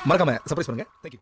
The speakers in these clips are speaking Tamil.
மறக்காம சர்ப்ரைஸ் பண்ணுங்க. தேங்க்யூ.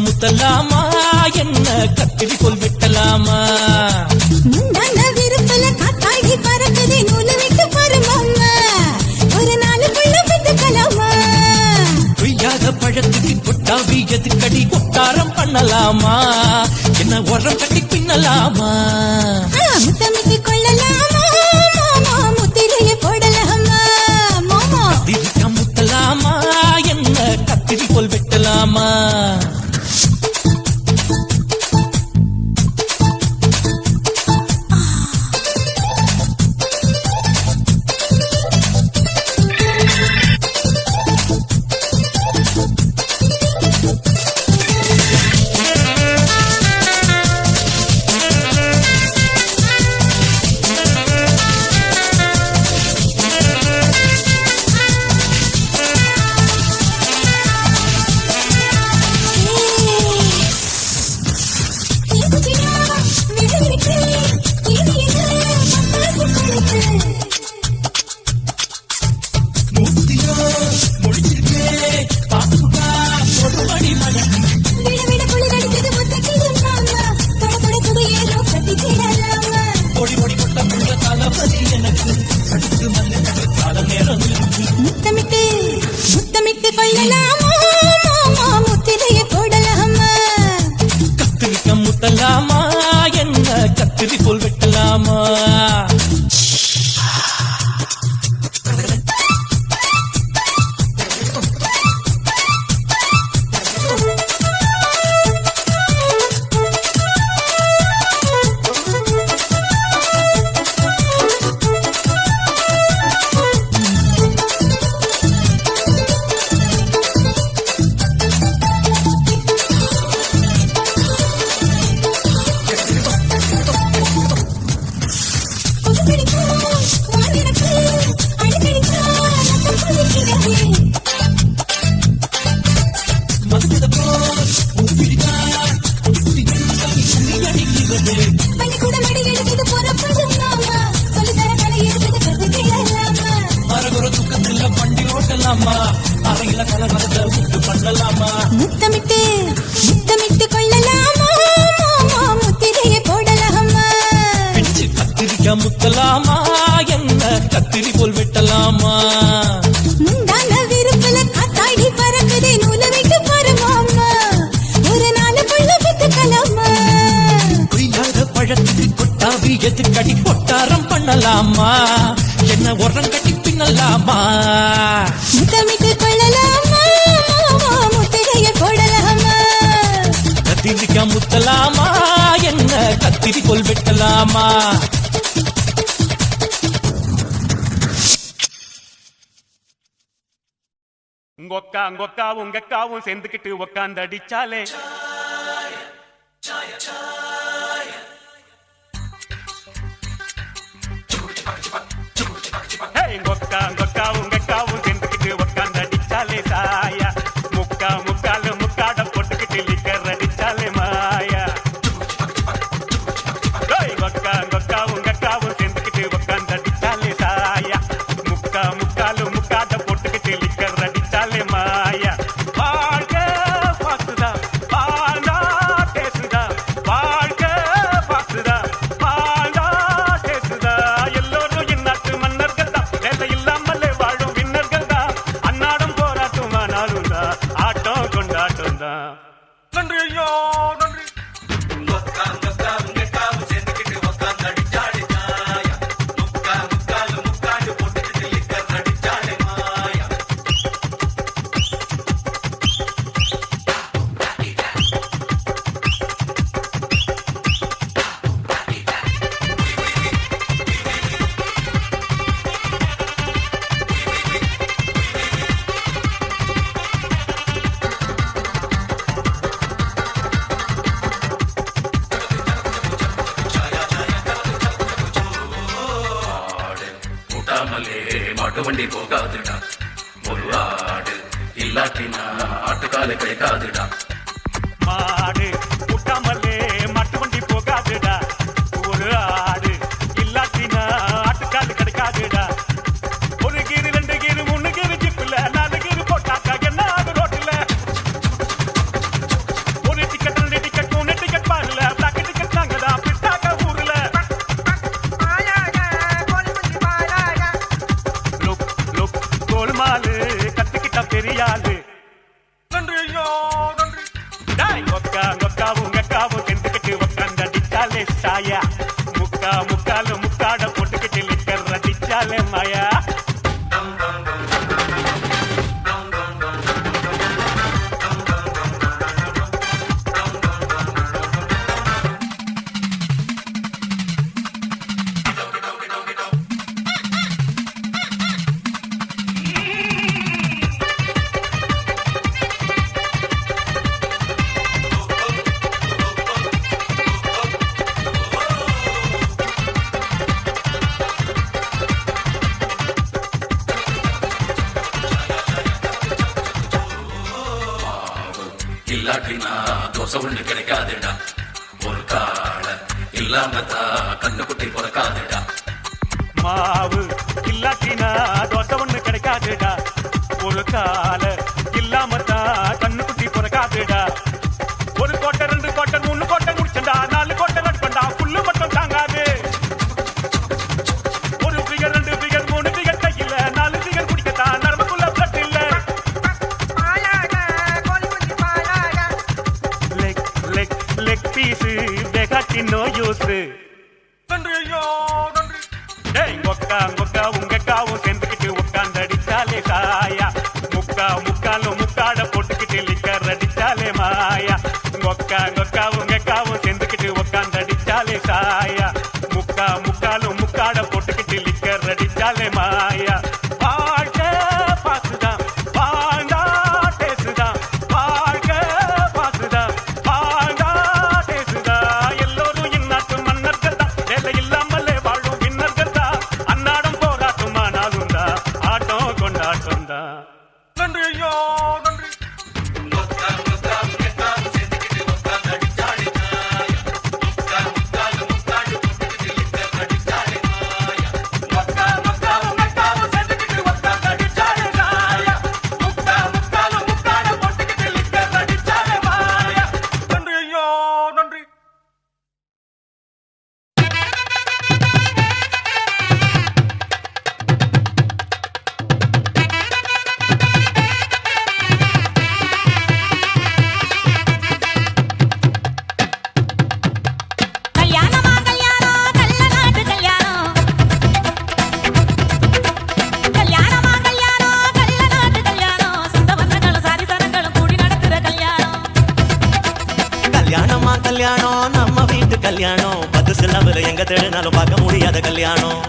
முத்தலாமா என்ன கத்திரி கோல் வெட்டலாமா முந்தான விருப்பல காத்தாடி பறக்குதே நூல விட்டு பருமாமா ஒரு நாளுக்குள்ள விட்டுக்கலாமா பொய்யாத பழத்துக்கு கொட்டாவி எதுக்கடி கொட்டாரம் பண்ணலாமா என்ன உரம் கட்டி பின்னலாமா முத்தமிட்டு கொள்ளலாமா மாமா முத்திரைய போடலாமா மாமா கத்திரிக்கா முத்தலாமா என்ன கத்திரி கோல் வெட்டலாமா கொள்ளலாமா மாமா முத்திரையை போடலாமா கத்திரிக்காய் முத்தலாமா என்ன கத்திரி போல் வெட்டலாமா அறையில கலவரத்தை விட்டு பண்ணலாமா முத்தமிட்டு முத்தமிட்டு கொள்ளலாமா மாமா முத்திரையை போடலாமா பிச்சு கத்திரிக்காய் முத்தலாமா என்ன கத்திரி போல் வெட்டலாமா முந்தான விருப்பல காத்தாடி பறக்குதே நூலை விட்டு பருமாமா ஒரு நாளுக்குள்ள வித்துக்கலாமா கொய்யாத பழத்துக்கு கொட்டாவி எதுக்கடி கொட்டாரம் பண்ணலாமா என்ன உரம் கட்டி பின்னலாமா முத்தமிட்டு கொள்ளலாமா மாமா முத்திரையை போடலாமா கத்திரிக்காய் முத்தலாமா என்ன கத்திரி போல் வெட்டலாமா உங்க அக்காவும் சேர்ந்துக்கிட்டு உக்காந்து அடிச்சாலே உங்க அக்காவும் சேர்ந்துக்கிட்டு உக்காந்து அடிச்சாலே சாயா முக்காலு முக்காட போட்டுக்கிட்டு லிக்கர் அடிச்சாலே மாயா உங்க அக்காவும் சேர்ந்துக்கிட்டு உக்காந்து அடிச்சாலே சாயா முக்காலு முக்காட போட்டுக்கிட்டு லிக்கர் அடிச்சாலே மாயா வாழ்க்கை பாசுதா வாழ்ந்தா பேசுதா வாழ்க்கை பாசுதா வாழ்ந்தா பேசுதா எல்லோரும் இந்நாட்டு மன்னர்கள் தான் வேலை இல்லாமலே வாழும் விண்ணர்கள் தான் அன்னாடும் போராட்டும் ஆனாலும் தான் ஆட்டம் கொண்டாட்டம் தான் நன்றி ஐயோ நன்றி வண்டி போகாதுடா ஒரு ஆடு இல்லாட்டினா ஆட்டுக்கால கிடைக்காதுடா மாடு முட்டாமலே மாட்டு வண்டி போகாதுடா ஒரு ஆடு இல்லாட்டினா ஆட்டுக்கால் கிடைக்காதுடா ஒரு கீரு 2 கீரு 3 கீரு ஜிப்புல 4 கீரு போட்டாக்கா என்ன ஆகு ரோட்டுல ஒரு டிக்கெட் 2 டிக்கெட் 3 டிக்கெட் பாருல பிளாக் டிக்கெட் நாங்கதான் பிட்டாக்க ஊர்ல கோல்மாலு கத்துக்கிட்ட பெரியாளு நன்றி ஐயோ நன்றி உங்க அக்காவும் செந்துக்கிட்டு உக்காந்து அடிச்சாலே சாயா முக்காலு முக்காட போட்டுக்கிட்டு லிக்கர் அடிச்சாலே மாயா இல்லாட்டினா தோசை ஒண்ணு கிடைக்காதுடா ஒரு கால இல்லாமத்தான் கண்ணுக்குட்டி பிறக்காதுடா மாவு இல்லாட்டினா தோசை ஒண்ணு கிடைக்காதுடா ஒரு கால இல்லாமத்தான் கண்ணுக்குட்டி பிறக்காதுடா ஒரு கோட்டை 2 கோட்டை 3 கோட்டை முடிச்சண்டா 4 கோட்டை நடுப்பண்டா புல்லு மட்டும் தாங்காது ஒரு ஃபிகர் 2 ஃபிகர் 3 ஃபிகர் கையில 4 ஃபிகர் குடிக்கத்தான் நரம்புக்குள்ள பிளட் இல்ல சாயா முக்கா முக்காலும் முக்காட போட்டுக்கிட்டு லிக்கர் அடிச்சாலே மாயா கொக்கா கொக்காவும் கெக்காவும் சேர்ந்துக்கிட்டு உக்காந்து அடிச்சாலே சாயா முக்கா முக்காலும் முக்காட போட்டுக்கிட்டு லிக்கர் அடிச்சாலே மாயா வாழ்க்கை பாசுதான் வாழ்ந்தா பேசுதான் வாழ்க்கை பாசுதான் வாழ்ந்தா பேசுதான் எல்லோரும் இந்நாட்டு மன்னர்கள் தான் வேலை இல்லாமலே வாழும் விண்ணர்கள் தான் அன்னாடம் போராட்டமானாலும் தான் ஆட்டம் கொண்டாட்டம் தான் நன்றி ஐயோ நன்றி கல்யாணம் நம்ம வீட்டு கல்யாணம் 10 சிலவுல எங்க தேடினாலும் பார்க்க முடியாத கல்யாணம்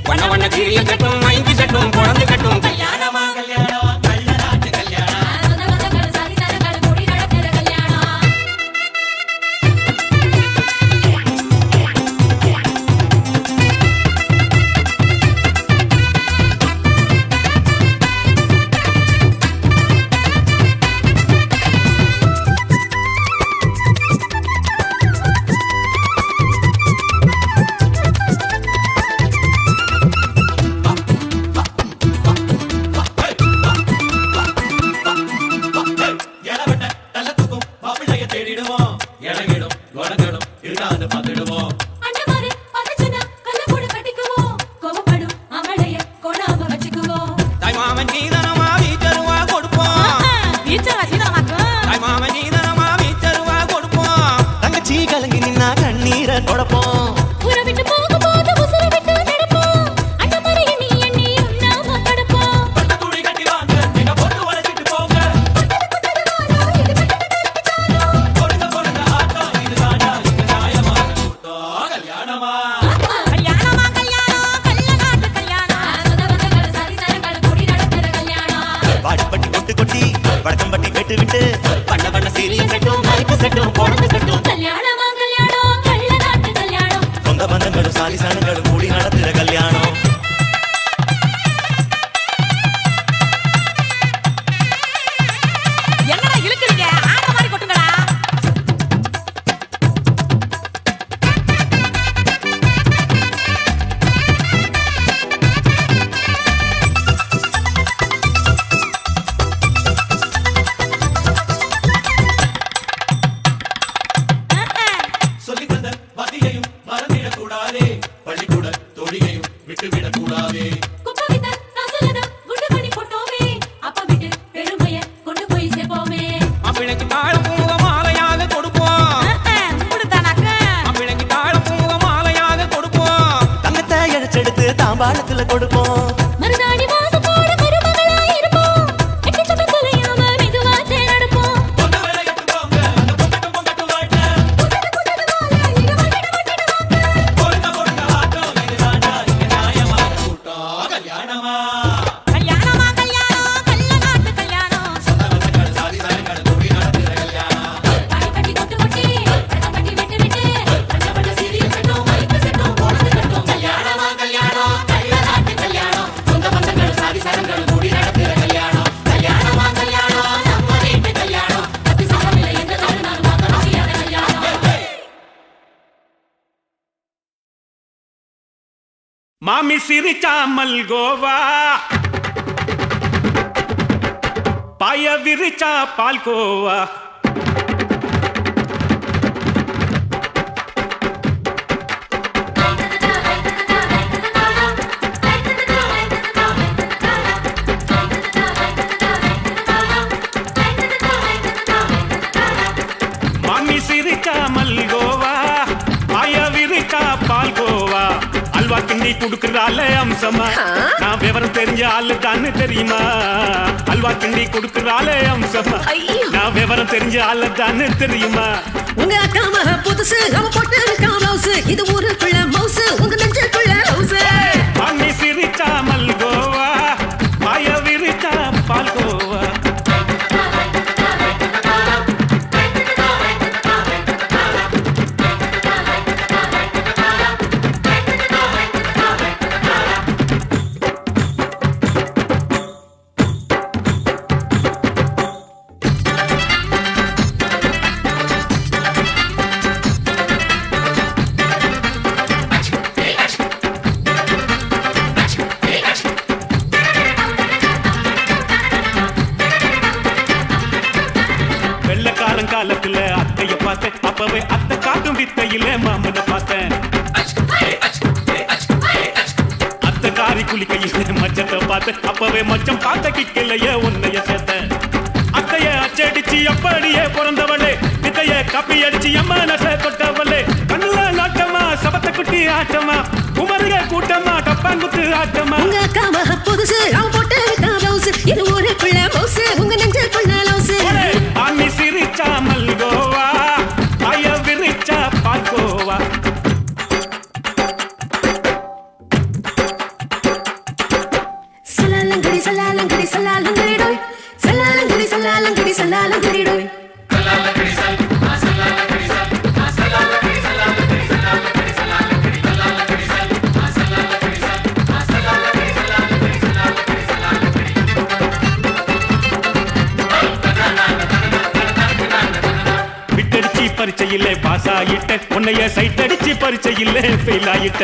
வண்ண வண்ண சீரியல் கட்டும் மைங்கி சட்டும் குழந்தை கட்டும் கல்யாணமா கல்யாணம் கள்ள நாட்டு கல்யாணம் தாம்பாளத்துல கொடுப்போம் மருதாணி வாசம் போட மருமகளா இருப்போம் எட்டு சபை தொலையாம மெதுவா தேடப்போம் மாமி சிரிச்சா மல்கோவா பாய விரிச்சா பால்கோவா மாமி சிரிச்சா மல்கோவா பாய விரிச்சா பால்கோவா அல்வா கிண்டி குடுக்கறால அம்சமா நான் விவரம் தெரிஞ்ச ஆளு தானே தெரியுமா அல்வா கிண்டி குடுக்கறால அம்சமா நான் விவரம் தெரிஞ்ச ஆளு தானே தெரியுமா உங்க அக்காம புதுசு அவ போட்டு காமௌஸ் இது ஊருக்குள்ள மவுஸ் உங்க நெஞ்சுக்குள்ள ஹவுஸ் வாங்கி சிரிச்சா மல்கோவா மாய விரிச்சா பால்கோவா காலத்துல அத்தைய பார்த்தேன் அப்பவே அத்தை காட்டும் வித்தையில மாமனை பார்த்தேன் அத்தை காரி குளிக்கையில மச்சத்தை பார்த்தேன் அப்பவே மச்சம் பார்த்த கிக்கலையே உன்னைய சேர்த்தேன் அத்தைய அச்சடிச்சு அப்படியே பிறந்தவளே வித்தைய கப்பி அடிச்சு எம்மனச தொட்டவளே கண்ணுல நாட்டமா சபத்த குட்டி ஆட்டமா குமருக கூட்டமா டப்பாங்குத்து ஆட்டமா உங்க அக்காம புதுசு அவ போட்டு காமௌஸ் இது ஊருக்குள்ள மவுஸ் உங்க நெஞ்சுக்குள்ள ஹவுஸ் ஆமி சிரிச்சா மல்கோவா ஆய விரிச்சா பால்கோவா சலாலங்கடி சலாலங்கடி சலாலங்கடி டோய் சலாலங்கடி சலாலங்கடி சலாலங்கடி டோய் பரிச்சையிலே பாஸ் ஆயிட்ட உன்னைய சைட் அடிச்சு பரிச்சையிலே ஃபெயில் ஆயிட்ட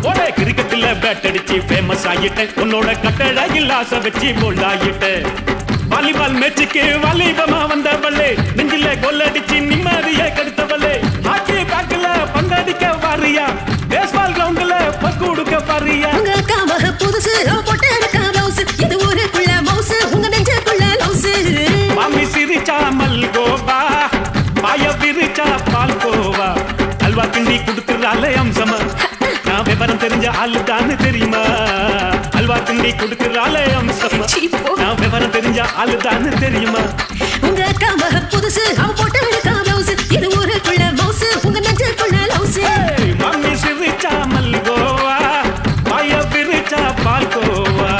ஒரே கிரிக்கெட்ல பேட் அடிச்சு ஃபேமஸ் ஆயிட்ட உன்னோட கட்டழகில் ஆசை வச்சு போல்ட் ஆயிட்ட வாலிபால் மேட்சுக்கு வாலிபமா வந்தவளே நெஞ்சில கோல் அடிச்சு நிம்மதியை கெடுத்தவளே ஹாக்கி பேக்ல பந்தடிக்க வாரியா பேஸ்பால் கிரவுண்ட்ல பஸ் கொடுக்க பாரியா உங்க அக்காம புதுசு அவ போட்டு காமௌஸ் இது ஊருக்குள்ள மவுஸ் உங்க நெஞ்சுக்குள்ள ஹவுஸ் மாமி சிரிச்சா மல்கோவா பாய விரிச்சா பால்கோவா அல்வா கிண்டி குடுக்கறால அம்சமா நான் விவரம் தெரிஞ்ச ஆளு தானே தெரியுமா அல்வா கிண்டி குடுக்கறால அம்சமா நான் விவரம் தெரிஞ்ச ஆளு தானே தெரியுமா உங்க அக்காம புதுசு அவ போட்டு காமௌஸ் இது ஊருக்குள்ள மவுஸ் உங்க நெஞ்சுக்குள்ள ஹவுஸ் மாமி சிரிச்சா மல்கோவா பாய விரிச்சா பால்கோவா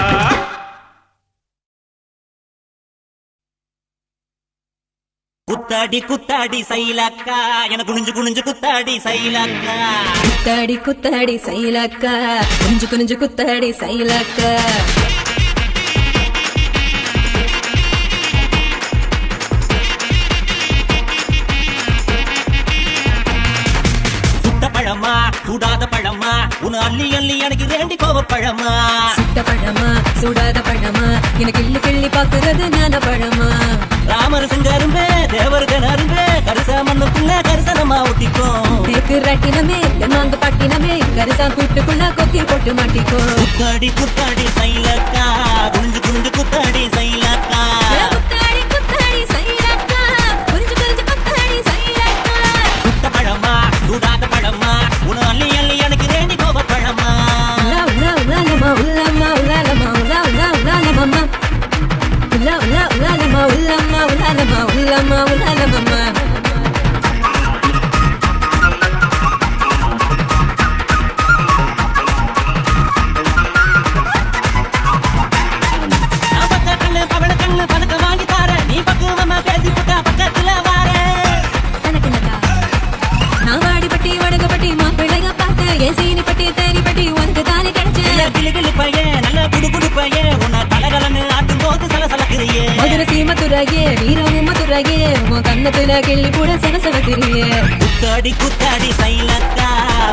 குத்தாடி குத்தாடி சைலக்கா என குனிஞ்சு குனிஞ்சு குத்தாடி சைலக்கா குத்தாடி குத்தாடி சைலக்கா குனிஞ்சு குனிஞ்சு குத்தாடி சைலக்கா சுட்ட பழமா சுடாத பழமா உன அள்ளி அள்ளி எனக்கு வேண்டி கோவ பழமா சுட்ட பழமா சுடாத பழமா எனக்கு கிள்ளி கிள்ளி பாக்குறது ஞான பழமா ராமர் செஞ்சரும்பே தேவர் கனரும்பே கரிசா மண்ணுக்குள்ள கரிசனமா ஒட்டிக்கும் தேக்கு ரட்டினமே நாங்க பட்டினமே கரிசா கூட்டுக்குள்ள கொத்தி போட்டு மாட்டிக்கோ குத்தாடி குத்தாடி சைலக்கா குனிஞ்சு குனிஞ்சு குத்தாடி சைலக்கா குத்தாடி குத்தாடி சைலக்கா குனிஞ்சு குனிஞ்சு குத்தாடி சைலக்கா சுட்ட பழமா சுடாத பழமா உன அள்ளி அள்ளி எனக்கு வேண்டி கோவ பழமா உலா உலா உலாலமா உலாமா உலாலமா உலா உலா உலாலமா உலா உலா உலாலமா உலாமா உலாலமா உலாமா உலாலமா மதுரையே வீரமும் மதுரையே உன் கண்ணத்துல கிள்ளி கூட சனசனத்திரியே குத்தாடி குத்தாடி சைலக்கா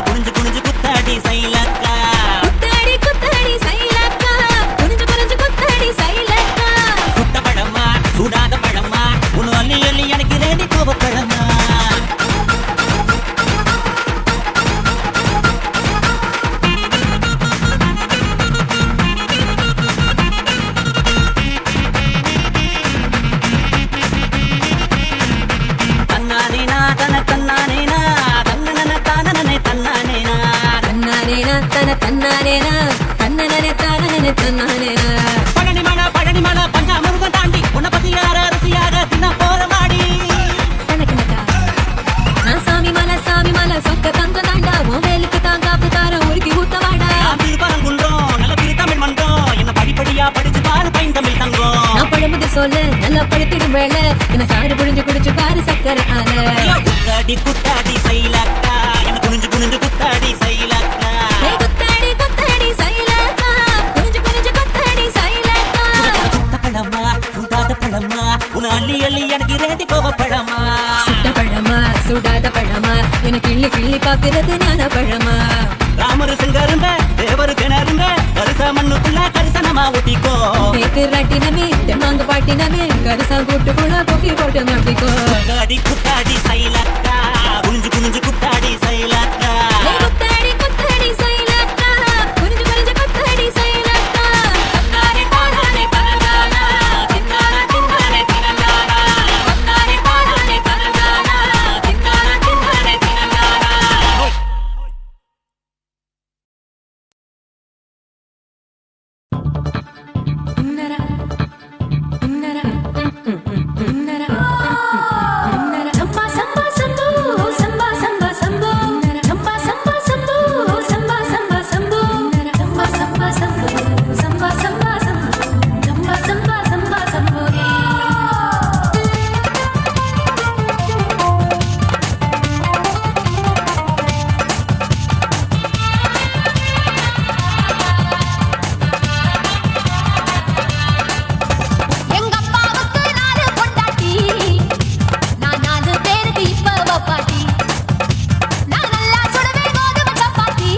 குனிஞ்சு குனிஞ்சு குத்தாடி சைலக்கா குத்தாடி குத்தாடி சைலக்கா குனிஞ்சு குனிஞ்சு குத்தாடி சைலக்கா சுட்ட பழமா சுடாத பழமா உன் அள்ளி அள்ளி எனக்கு ரெடி கோவ பழமா தன்னானே தன்னானேனா தன்னனே தானே தன்னானேனா பழனி மலை பஞ்சாமிருகம் தாண்டி உன்னை பசியார ருசியாக தின்ன போற மாடி தனக்குனக்கா நான் சாமி மலை சொக்க தங்க தாண்டா உன் வேலுக்கு தான் காப்பு தார உருக்கி ஊத்தவாடா பரங்குன்றோம் நல்ல திரு தமிழ் மன்றம் என்ன படிப்படியா படிச்சு பாரு பைன் தமிழ் தங்கம் நான் பழமுது சொல்ல நல்லா பழுத்திடும் வேலை என்ன சாறு புழிஞ்சு குடிச்சு பாரு சக்கரை ஆல குத்தாடி குத்தாடி சைலக்கா என்ன குனிஞ்சு குனிஞ்சு குத்தாடி சைலக்கா குத்தாடி சைலக்கா குனிஞ்சு குத்தாடி சைலக்கா சுத்த பழமா சுடாத பழமா உன அள்ளி அள்ளி எனக்கு ரேட்டி கோவ பழமா சுட்ட பழமா சுடாத பழமா எனக்கு கிள்ளி பாக்குறது ஞான பழமா ராமரு செங்கருந்த தேவரு கிணறுந்த கரிசா மண்ணுக்குள்ள கரிசனமா ஊட்டிக்கோ ராட்டினமே தெம்மாங்க பாட்டினமே கரிசா கூட்டுக்குள்ள கொக்கி போட்டு மாட்டிக்கோ குத்தாடி குத்தாடி சைலக்கா குனிஞ்சு குனிஞ்சு குத்தாடி சைலக்கா குத்தாடி சைலக்கா குனிஞ்சு குத்தாடி சைலக்கா கண்ணாரி பாடானே பரதானா தின்னானா தின்னானே தின்னானா கண்ணாரி பாடானே பரதானா தின்னானா தின்னானே தின்னானா சம்பா சம்பா சம்போ சம்பா சம்பா சம்போ சம்பா சம்பா சம்போ சம்பா சம்பா சம்போ சம்பா சம்பா சம்போ சம்பா சம்பா சம்போ சம்பா சம்பா சம்பா சம்போ எங்க அப்பாவுக்கு நாலு பொண்டாட்டி நான் 4 பேருக்கு இப்ப பாட்டி நான் நல்லா சுடுவேன் கோதுமை சப்பாத்தி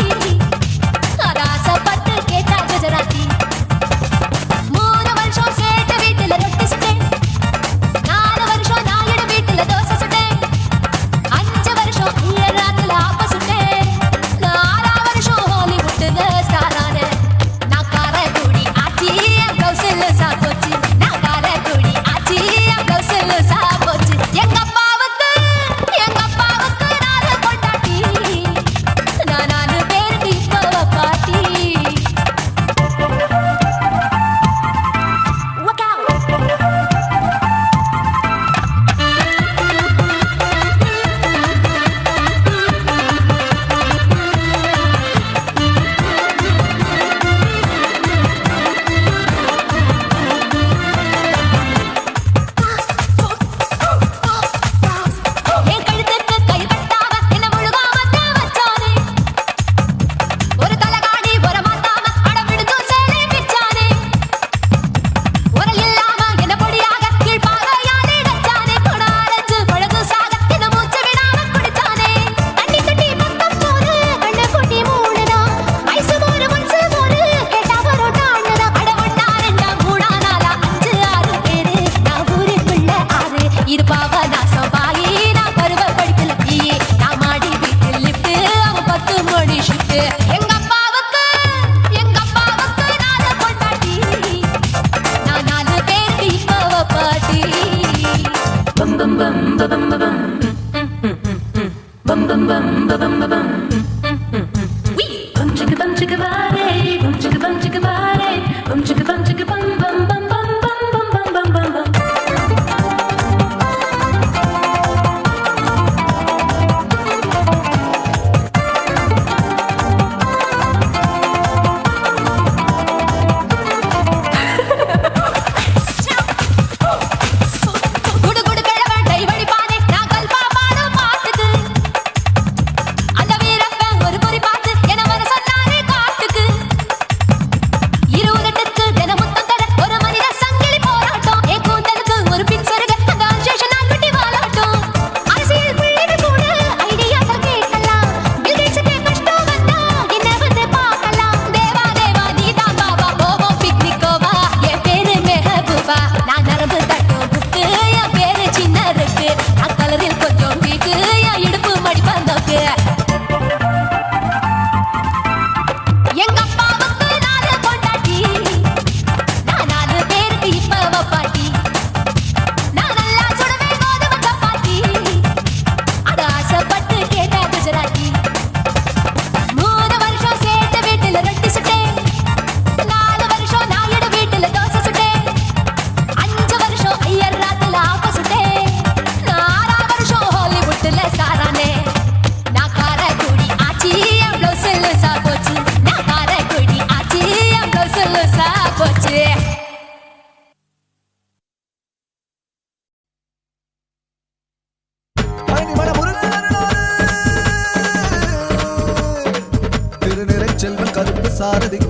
அது ஆசைப்பட்டு கேட்டா குஜராத்தி 3 வருஷம் சேட்டு வீட்டுல ரொட்டி சுட்டேன் 4 வருஷம் நாயுடு வீட்டுல தோசை சுட்டேன் 5 வருஷம் ராத்துல ஆப்ப சுட்டேன் 4 வருஷம் ஹாலிவுட்ல ஸ்டார் ஆனேன் நான் காரக்குடி ஆச்சி கௌசல்யா சாப்போச்சு நான் காரக்குடி ஆச்சி கௌசல்யா சாப்போச்சு எங்க அப்பாவுக்கு 4 பொண்டாட்டி நான் 4 பேருக்கு இப்ப பாட்டி Look out! என் கழுத்துக்கு கயிறு கட்டாம என்ன முழுகாம வச்சானே ஒரு தலகாணி வர மாட்டாம அடம் விடுதும் சேலை பிச்சானே உரல் இல்லாம என்ன பொடியாக கீழ்பாகையாலே நச்சானே கொடாரஞ்சு பழகு சாக என்ன மூச்சு விடாம குடிச்சானே தண்ணி கட்டி பக்கம் போரு கண்ணு குட்டி மூணுதா ஐசு மோரு மனசு மோரு கேட்டா பரோட்டான்னுதா அட ஒண்ணா ரெண்டா மூணா நாலா 5 6 பேரு நான் ஊருக்குள்ள 6 இருப்பாவ நாசம் பாயி நான் பருவ படிப்புல பிஏ நான் மாடி வீட்டு லிஃப்ட் அவன் 10 மணி ஷிஃப்ட் எங்க அப்பாவுக்கு 4 பொண்டாட்டி நான் 4 பேருக்கு இப்ப பாட்டி பம் பம் பம் பம் பம் bum bum bum bum bum bum bum chicka bum chicka body bum chicka bum chicka body bum chicka bum chicka bum bum bum bum bum bum bum bum bum குடு குடு கிழவன் டைவடி பானே நான் கல்பா பாடு பாட்டுக்கு அந்த வீர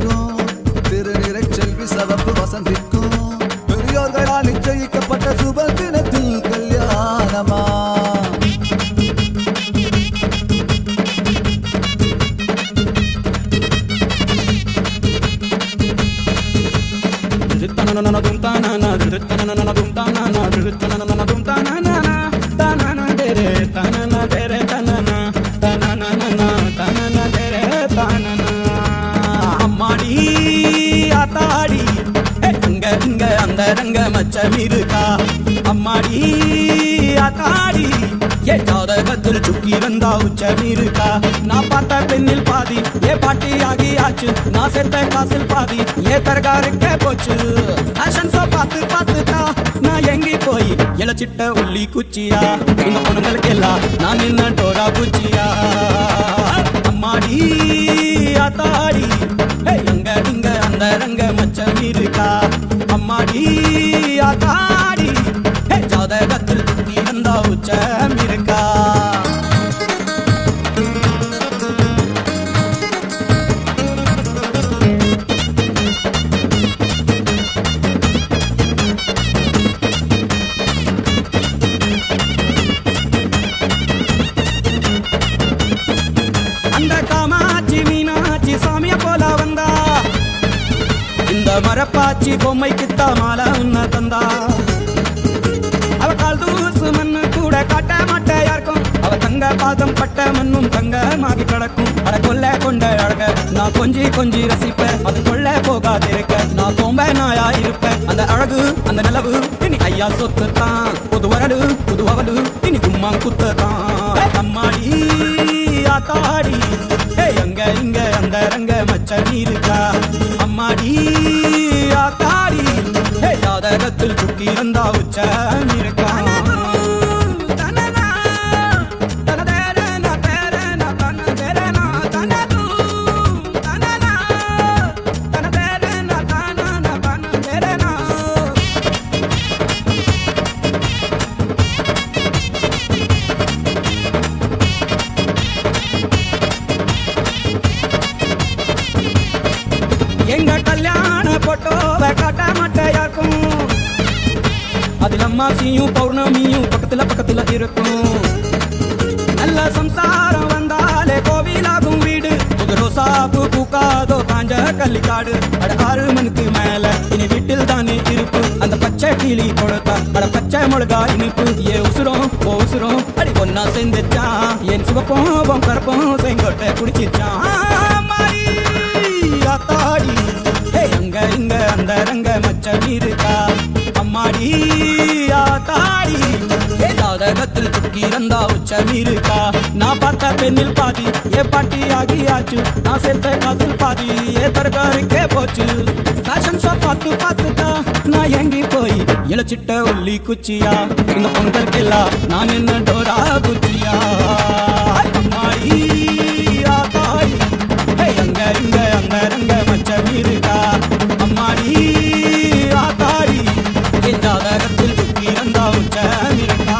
வசந்திக்கும் திருநிறை செல்வி சவப்பு வசந்திக்கும் பெரியோர்களால் நிச்சயிக்கப்பட்ட சுப தினத்தில் கல்யாணமா அம்மாடி ஆத்தாடி அங்க இங்க அந்த ரங்க மச்சம் இருக்கா அம்மாடி ஆத்தாடி ஏ ஜாதகத்தில் சுக்கி வந்தா உச்சம் இருக்கா நான் பார்த்த பெண்ணில் பாதி ஏ பாட்டி ஆகியாச்சு நான் சேர்த்த காசில் பாதி ஏ தரகாருக்கே போச்சு ஃபேஷன் ஷோ பார்த்து பார்த்துட்டா நான் எங்கி போய் இளச்சிட்ட உள்ளி குச்சியா இந்த பொண்ணுங்களுக்கு எல்லாம் நான் நின்ன டோரா குச்சியா அம்மாடி ஆத்தாடி எங்க இங்க அந்த ரங்க மச்சம் இருக்கா அம்மாடி ஆத்தாடி ஜாதகத்தில் சுத்தி வந்தா உச்சம் இருக்கா அந்த காமாட்சி மீனாட்சி சாமிய போல வந்தா இந்த மரப்பாச்சி பொம்மைக்குத்தா மாலை உன்ன தந்தா அவ கால் தூசு மண்ணு கூட காட்ட மாட்டையா இருக்கும் அவ தங்க பாதம் பட்ட மண்ணும் தங்கமாகி கிடக்கும் அட கொல்ல கொண்ட அழக நான் கொஞ்சி கொஞ்சி ரசிப்பேன் அது கொள்ள போகாதிருக்க நான் கோம்ப நாயா இருப்பேன் அந்த அழகு அந்த நிலவு இனி ஐயா சொத்து தான் புது வரடு புது அவடு இனி கும்மா குத்து தான் அம்மாடி ஆத்தாடி அங்க இங்க அந்த ரங்க மச்சம் இருக்கா அம்மாடி ஆத்தாடி ஜாதகத்தில் சுக்கி வந்தா உச்சம் இருக்கா எங்க கல்யாண போட்டோவை காட்ட மாட்டையாக்கும் அதில் அம்மாசியும் பௌர்ணமியும் பக்கத்துல பக்கத்துல இருக்கும் நல்ல சம்சாரம் வந்தாலே கோவிலாகும் வீடு புது ரோசாப்பு பூக்காதோ காஞ்ச கள்ளிக்காடு அட 6 மணிக்கு மேல இனி வீட்டில் தானே இருப்பு அந்த பச்சை கிளி கொடுத்தா அட பச்சை மிளகா இனிப்பு ஏ உசுரும் ஓ உசுரும் அடி ஒன்னா சேர்ந்துச்சான் என் சிவப்போம் கருப்போம் செங்கோட்டை குடிச்சிச்சான் ஆத்தாடி அங்க இங்க அந்த ரங்க மச்சம் இருக்கா அம்மாடி ஆத்தாடி ஜாதகத்தில் சுக்கி வந்தா உச்சம் இருக்கா நான் பார்த்த பெண்ணில் பாதி ஏ பாட்டி ஆகியாச்சு நான் சேர்த்த காசில் பாதி ஏ தரகாருக்கே போச்சு ஃபேஷன் ஷோ பார்த்து பார்த்துட்டா நான் எங்கி போய் இளச்சிட்ட உள்ளி குச்சியா இந்த பொங்கலுக்கெல்லாம் நான் என்ன டோரா குச்சியா அம்மாடி ஆத்தாடி அங்க இங்க அந்த ரங்க மச்சம் இருக்கா அம்மாடி ஆத்தாடி என் ஜாதகத்தில் சுக்கி வந்தா உச்சம் இருக்கா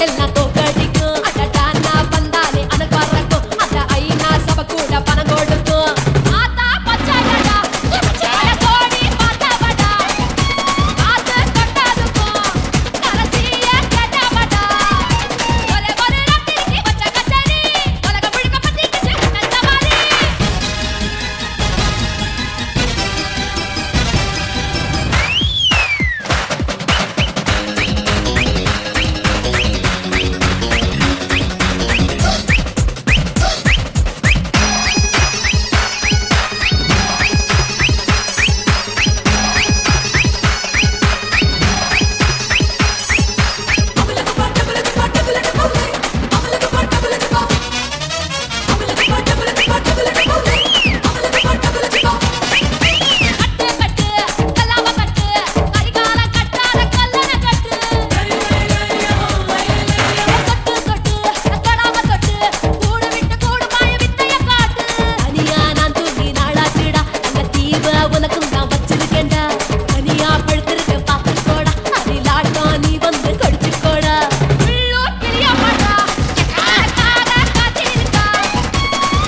எல்லாம் தோக்கடிக்கும் அடடானா வந்தாலே அனல் பறக்கும் அட ஐநா சபை கூட பணம் கொடுக்கும் ஆத்தா பச்சாடா பச்சாட கோடி பாத்தாவடா ஆத்து கொட்டாதுக்கும் கரசிய கேட்டாவடா ஒரே ஒரு ராத்திரிக்கு வச்ச கச்சேரி உலக முழுக்க பத்திக்கிச்சு உன்ன சவாரி கட்டு கட்டு கல்லாவ கட்டு கரிகால கட்டாத கல்லன கட்டு கட்டு கட்டு கடாவ கட்டு கூடு விட்டு கூடு மாய வித்தைய காட்டு தனியா நான் தூங்கி நாளாச்சுடா அங்க தீவ உனக்கும் நான் வச்சிருக்கேன்டா தனியா படுத்திருக்க பாத்துக்கோடா அதிலாட்டம் நீ வந்து கடிச்சுக்கோடா உள்ளூர் பிரியா மாட்டா கார காத்திருக்கா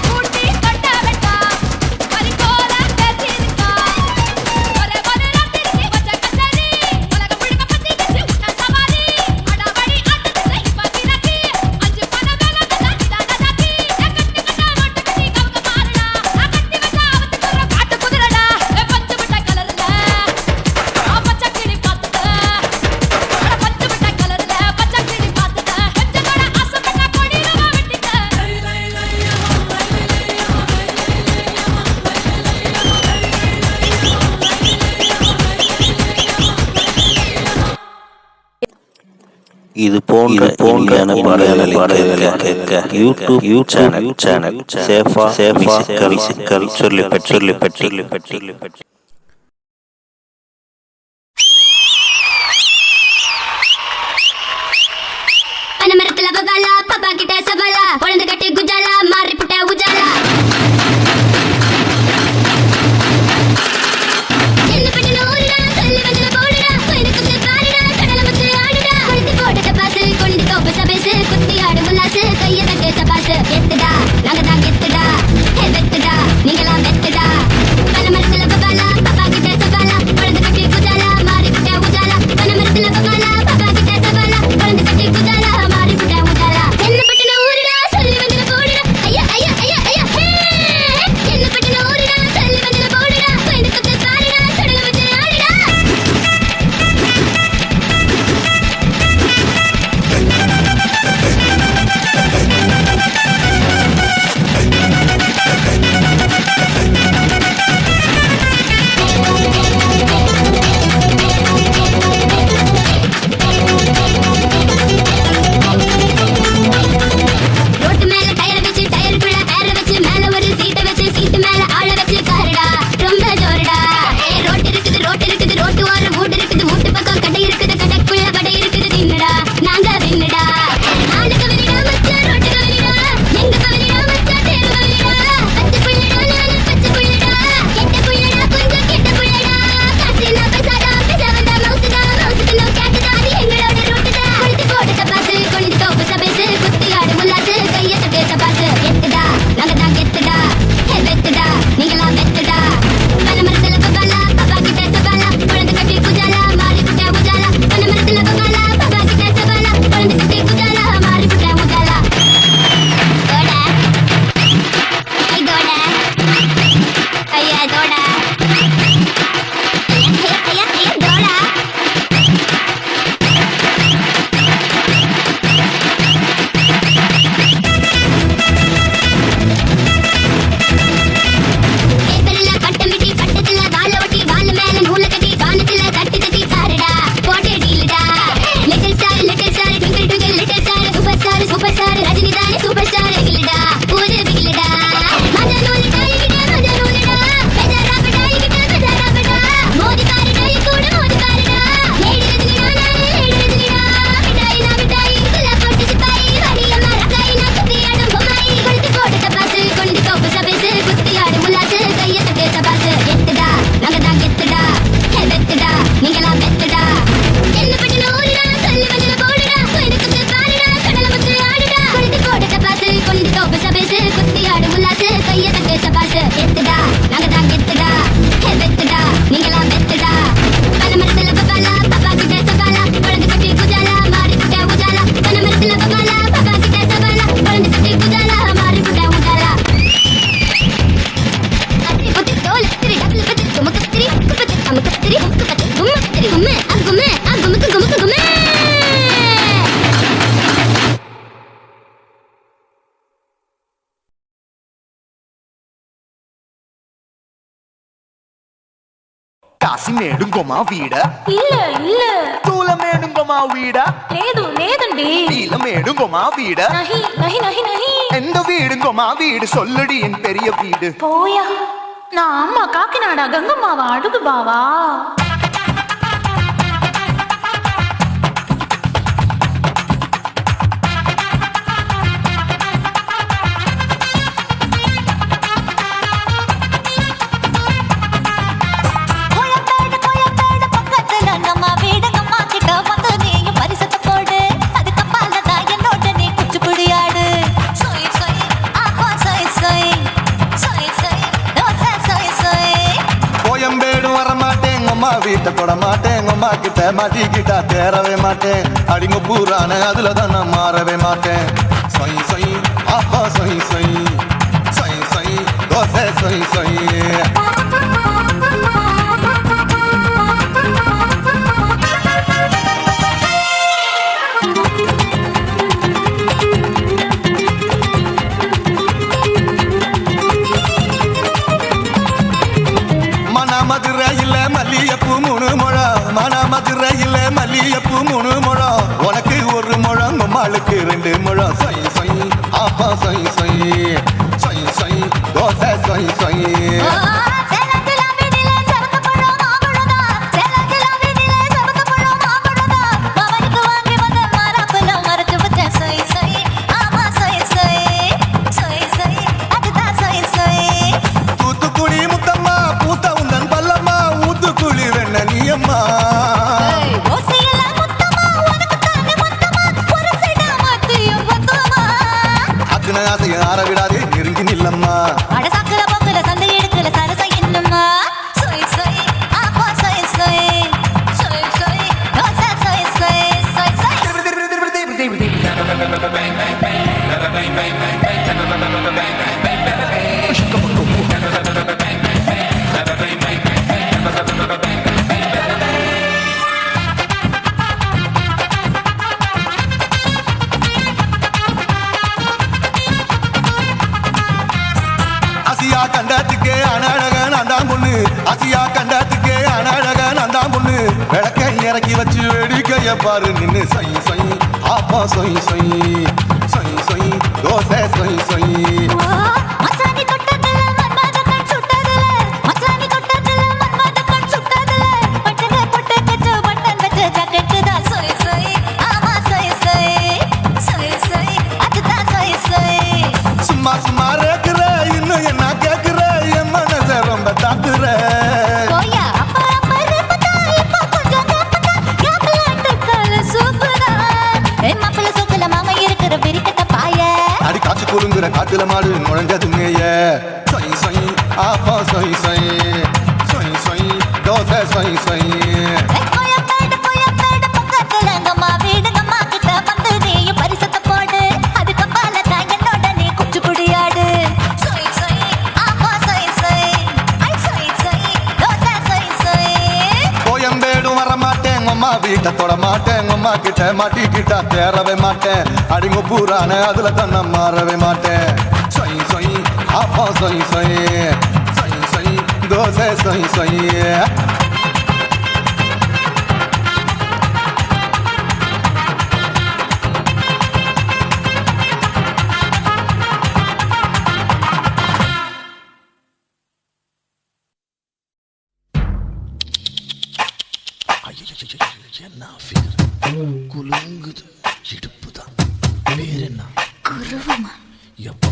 கூட்டி கட்ட வெட்டா பறிக்கோல பேசிருக்கா ஒரே ஒரு ராத்திரிக்கு வச்ச கச்சேரி உலக முழுக்க பத்திக்கிச்சு உன்ன சவாரி அடவழி ஆட்டத்துல இப்ப கிணக்கி அஞ்சு பண வேலை கட்டாக்கிடா நதாக்கி கட்டி கட்டா மாட்டு கட்டி கவுக்க மாறுடா கட்டி வச்சா அவத்துக்கு ஒரு காட்டு குதிரடா பஞ்சு மிட்டாய் கலர்ல பச்சை கிளி பார்த்துட்ட பஞ்சு மிட்டாய் கலர்ல பச்சை கிளி பார்த்துட்ட கொஞ்சம் கூட ஆசைப்பட்டா கொடியில வெட்டிட்ட இது போன்ற பாடல்களை கேட்க யூடியூப் சேனல் சேஃபா மியூசிக்கல் சொல்லிப்பட்டி பனமரத்துல பகாலா பாப்பா கிட்ட சவாலா குழந்தை கட்டி குஜாலா மாறி புட்ட உஜாலா சின்ன பெண்ணு நூறுடா சொல்லி வந்தன போடுடா எனக்கு பாருடா கடல முத்து ஆடுடா குளித்து போட்டு டப்பாசு கொண்டு கோப்பு சபேசு குத்தி ஆடு முல்லாசு கைய தட்டு சபாசு எத்துடா நாங்க தான் கெத்துடா ஹே வெத்துடா நீங்களாம் வெத்துடா பனமரத்துல பகாலா பாப்பா கிட்ட சவாலா குழந்தை கட்டி குஜாலா மாறி புட்ட உஜாலா பனமரத்துல பகாலா பாப்பா கிட்ட சவாலா குழந்தை கட்டி குஜாலா மாறி புட்ட உஜாலா என்ன பட்டன ஊருடா சொல்லி కాసినేడుంగోమా వీడ இல்ல இல்ல తూలమేడుంగోమా వీడ లేదు లేదండి నీలమేడుంగోమా వీడ நஹி நஹி நஹி நஹி எந்த வீடுங்கோமா வீடு சொல்லுடி என் பெரிய வீடு போயா நான் அம்மா காக்கிநாடா கங்கம்மாவா அழுகு பாவா வீட்டை தொட மாட்டேன் அம்மா கிட்ட மாட்டிக்கிட்டா தேரவே மாட்டேன் அடிங்க பூரான அதுல தான் நான் மாறவே மாட்டேன் சொய் சொய் ஆப்பா சொய் சொய் சொய் சொய் தோசை சொய் சொய் மதுரையில மல்லியப்பூ 3 முழம் மதுரையில மல்லியப்பூ 3 முழம் உனக்கு 1 முழம் உமாளுக்கு 2 முழம் சொய் சொய் ஆப்பா சொய் சொய் சொய் சொய் தோசை சொய் சொய் விடாதே நெருங்கி நில்லம்மா அடசாக்குல போக்குல சந்தை எடுக்கல சரச என்னம்மா சொய் சொய் ஆப்பா சொய் சொய் சொய் சொய் தோசை சொய் சொய் சொய் ஆசியா கண்டத்துக்கே அனழகன் அண்டாம் பொண்ணு ஆசியா கண்டத்துக்கே அனழகன் அண்டாம் பொண்ணு விளக்கை இறக்கி வச்சு வேடிக்கைய பாரு நின்னு சொய் சொய் ஆப்பா சொய் சொய் சொய் சொய் தோசை சொய் சொய் மச்சானி தொட்டதுல மன்மத கண் சுட்டதுல மச்சானி தொட்டதுல மன்மத கண் சுட்டதுல பட்டங்க பொட்ட கச்சு பட்டன் வச்ச ஜாக்கெட் தான் சொய் சொய் ஆமா சொய் சொய் சொய் சொய் அதுதான் சொய் சொய் சும்மா சும்மா ரேக்குற இன்னும் என்ன கேக்குற என் மனச ரொம்ப தாக்குற போயா அப்பா அப்பா ரப்பதா இப்ப கொஞ்சம் ரப்பதா கேப்லாண்ட் கால சூப்பரா ஏய் மாப்பிள்ள சோக்கல மாமா இருக்கிற விரிக்கட்ட பாய அடி காச்சு குறுங்குற காட்டுல மாடு நுழைஞ்சது மேய சொய் சொய் ஆப்பா சொய் சொய் சொய் சொய் தோசை சொய் சொய் போயா பேட பக்கத்துல அங்கம்மா வீடுங்கம்மா கிட்ட வந்து நீயும் பரிசத்தை போடு அதுக்கு பால தான் என்னோட நீ குச்சி புடியாடு சொய் சொய் ஆப்பா சொய் சொய் ஐ சொய் சொய் தோசை சொய் சொய் கோயம்பேடும் வர மாட்டேன் அம்மா வீட்டை தொட மாட்டேன் அம்மா கிட்ட மாட்டிக்கிட்டா தேரவே மாட்டேன் அடிங்க பூரான அதுல தான் நான் மாறவே மாட்டேன் சொய் சொய் ஆப்பா சொய் சொய் சொய் சொய் தோசை சொய் சொய் என்ன குலுங்குது இடுப்புதான் வேற என்ன குருவமா எப்பா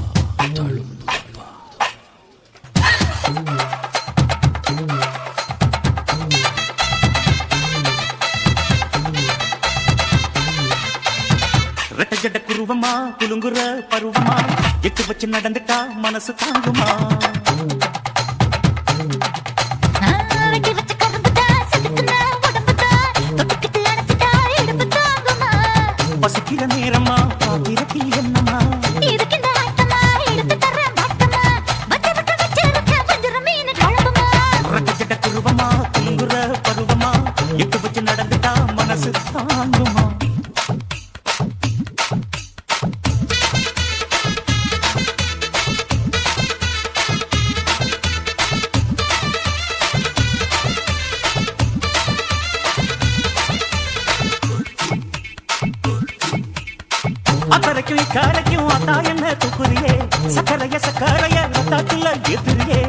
தழும்புப்பா ரெட்ட ஜட குருவமா குலுங்குற பருவமா எட்டு வச்சு நடந்துட்டா மனசு தாங்குமா வெட்டி வச்ச கரும்புதா சதுக்குனா உடம்புதா தொட்டுக்கிட்டு அணைச்சிட்டா இடுப்பு தாங்குமா பசிக்கிற நேரமா பாத்திரத்தில் என்னமா இதுக்கு இந்த ஆட்டமா எடுத்து தர மாட்டமா வச்ச விட்டு வச்சிருக்க வஞ்சிர மீன் குழம்புமா ரெட்ட ஜட குருவமா குலுங்குற பருவமா எட்டு வச்சு நடந்துட்டா மனசு தாங்குமா அக்கறைக்கும் இக்கரைக்கும் அத்தா என்ன துப்புரியே சக்கரைய சக்கரைய ரத்தாத்துல எதிரியே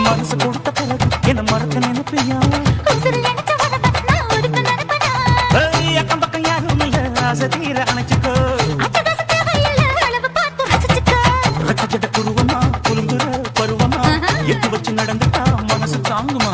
மனசு கொடுத்த பிறகு என்ன மறக்க நினைப்பியா அக்கம் பக்கம் யாரும் இல்ல ஆசை தீர அணைச்சுக்கோ ரச்சட குருவமா குலுங்குற பருவமா எட்டு வச்சு நடந்துட்டா மனசு தாங்குமா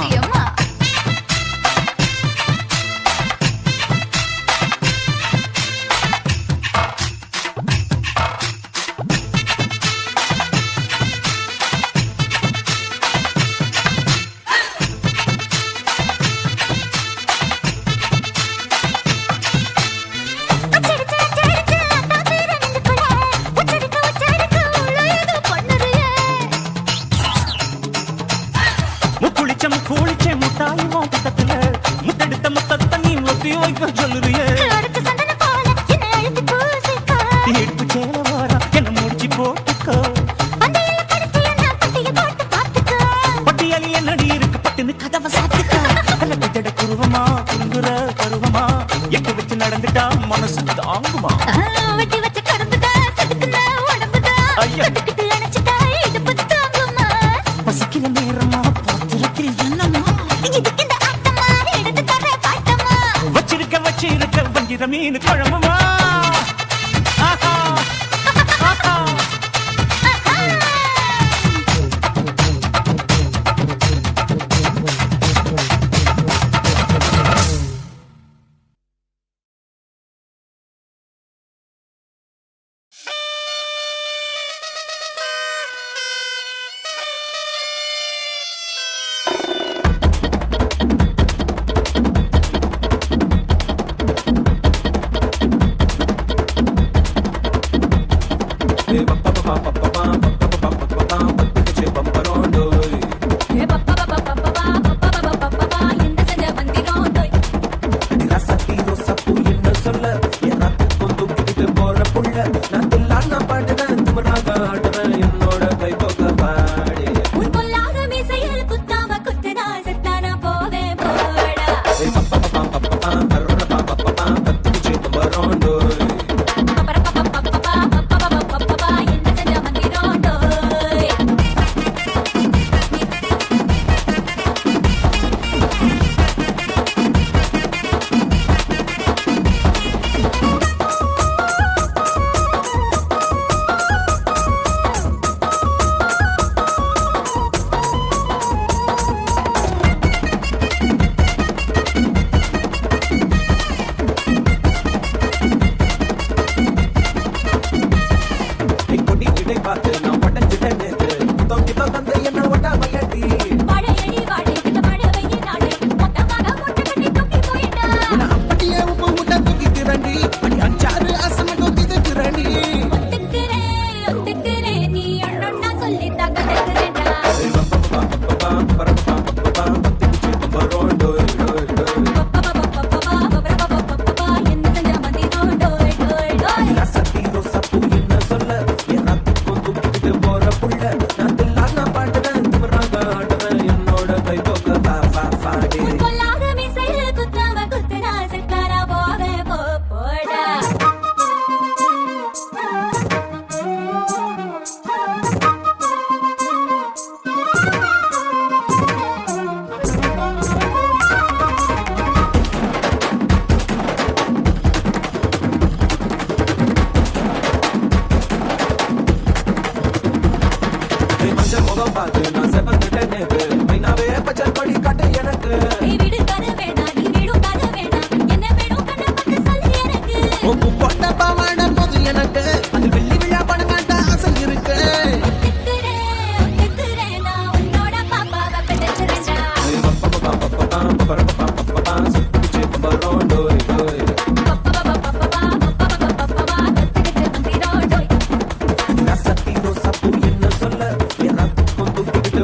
கூலிச்சேன் முட்டாய் மோட்டத்துல முத்தெடுத்த முத்தத்தை நீ ஒத்தி வைக்க சொல்லுறியே எடுப்பு சேல வாரா என்ன முடிச்சு போட்டுக்கோ பட்டியலி என்னடி இருக்கு பட்டுன்னு கதவை சாத்துக்கா ரச்சட குருவமா குறுங்குற பருவமா எட்டு வச்சு நடந்துட்டா மனசு தாங்குமா வெட்டி வச்ச கரும்புதா சதுக்குதா உடம்புதா கட்டுக்கிட்டு அணைச்சிட்டா இடுப்பு தாங்குமா பசிக்கிற நேரமா பார்த்திருக்கிற என்னமா இதுக்கு இந்த ஆட்டமா எடுத்து தர பாட்டமா வச்சிருக்க வஞ்சிர மீன் குழம்புமா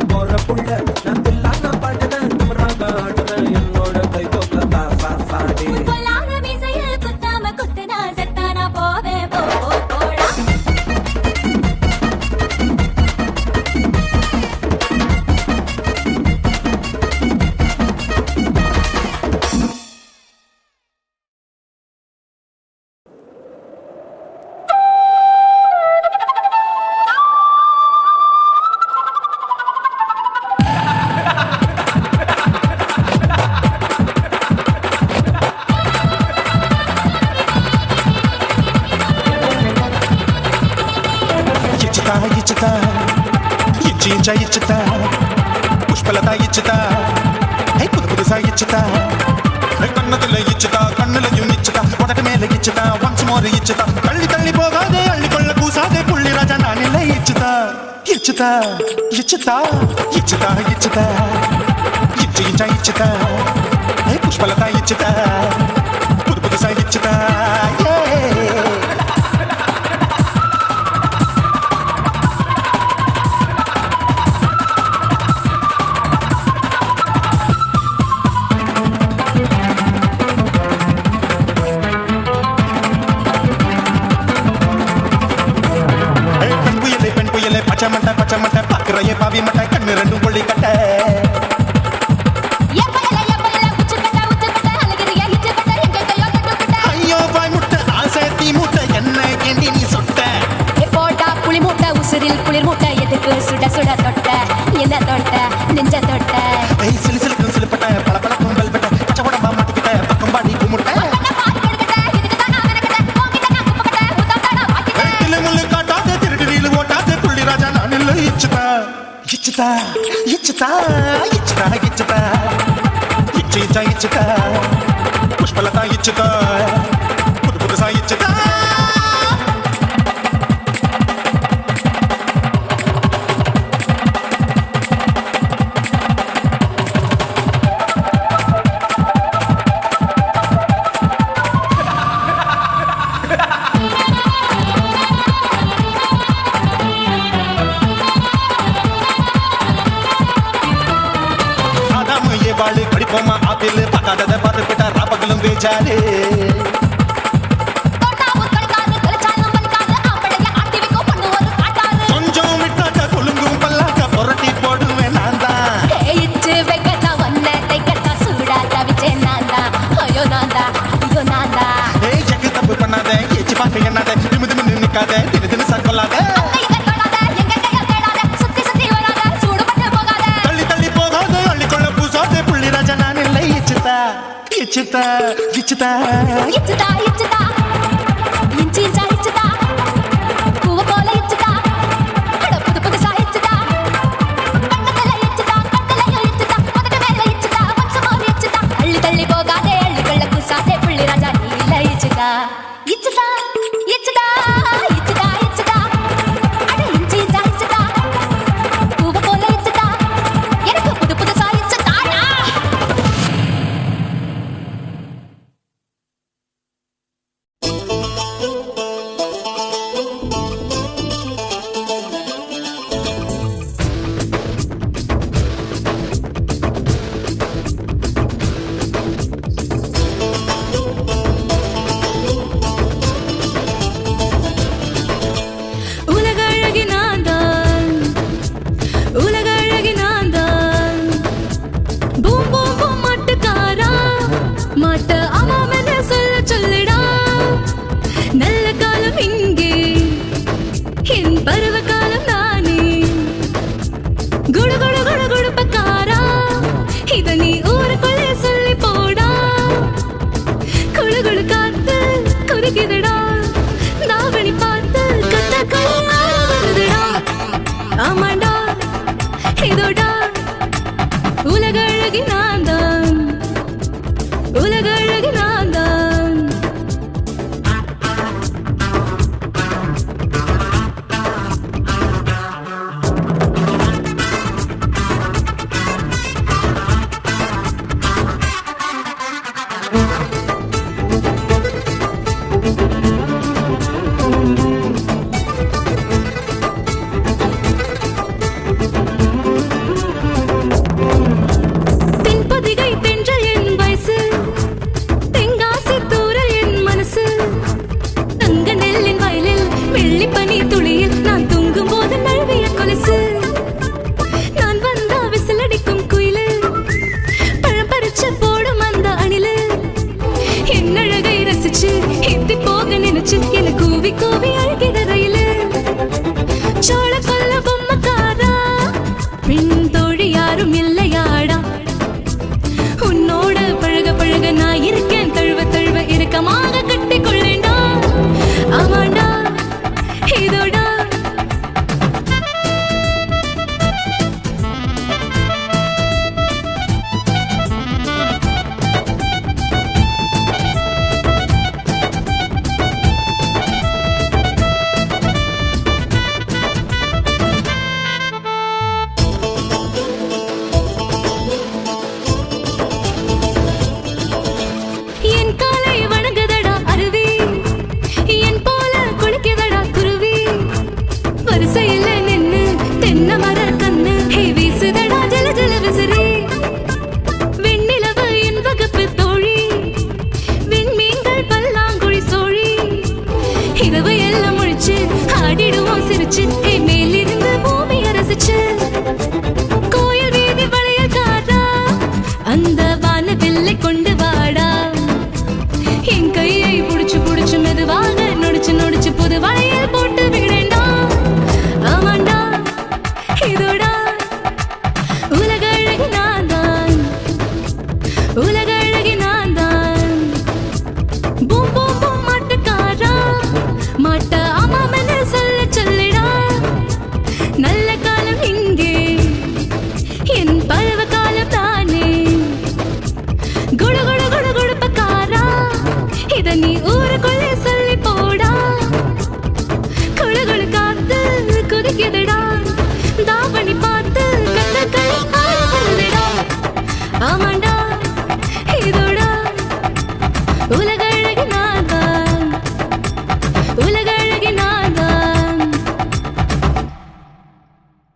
போற புள்ள நான் பாடுறேன் என்னோட கை இச்சுதா புஷ்பலதா இச்சுதா புது புதுசா இச்சுதா கண்ணத்துல இச்சுதா கண்ணுலையும் இச்சுதா உதட்டு மேல இச்சுதா ஒன்ஸ் மோர் இச்சுதா தள்ளி தள்ளி போகாதே அள்ளி கொள்ள பூசாதே புள்ளி ராஜா நான் இல்லை இச்சுதா இச்சுதா இச்சுதா இச்சுதா இச்சுதா இச்சு இச்சா இச்சுதா புஷ்பலதா இச்சுதா புது புதுசா இச்சுதா பச்சை மட்டை பாக்குறைய பாவி மட்டை கண்ணு ரெண்டும் கொள்ளி கட்ட ஐயோ பாய் முட்டை ஆசை முட்டை என்ன கேண்டி நீ சொட்ட போட்டா புளி முட்டை உசிரில் குளிர் முட்டை எதுக்கு சுட சுட தொட்ட என்ன தொட்ட நெஞ்ச தொட்ட சிலு சிலுக்கும் சிலுப்பட்ட பல பல பொங்கல் பட்ட பச்சை உடம்பா மாட்டிக்கிட்ட பக்கம் பாடி குமுட்ட இச்சுதா இச்சுதா இச்சுதா இச்சுதா இச்சு இச்சா இச்சுதா புஷ்பலதா இச்சுதா புது புதுசா இச்சுதா படிப்போமா ஆப்பிள் பார்க்காததை பார்த்துக்கிட்டா ராப்பகலும் பேச்சாரு கொஞ்சம் விட்டாட்ட கொழுங்கும் பல்லாக்க புரட்டி போடுவேன் நான் தான் ஜக்கு தப்பு பண்ணாத ஏச்சி பார்க்க என்னாத திமு திமு நின்னுக்காத தினு தினு சர்க்கொள்ளாத இச்சுதா இச்சுதா இச்சுதா இச்சுதா இஞ்சி இஞ்சா இச்சுதா பூவ போல இச்சுதா அட புது புதுசா இச்சுதா கண்ணத்துல இச்சுதா கண்ணத்துல இச்சுதா உதட்டு மேல இச்சுதா வச்சமோர் இச்சுதா அள்ளி தள்ளி போகாதே அள்ளி கொள்ள குசாதே புள்ளி ராஜா நீ இல்ல இச்சுதா இச்சுதா இச்சுதா இச்சுதா இச்சுதா அட இஞ்சி இஞ்சா இச்சுதா பூவ போல இச்சுதா எனக்கு புது புதுசா இச்சுதா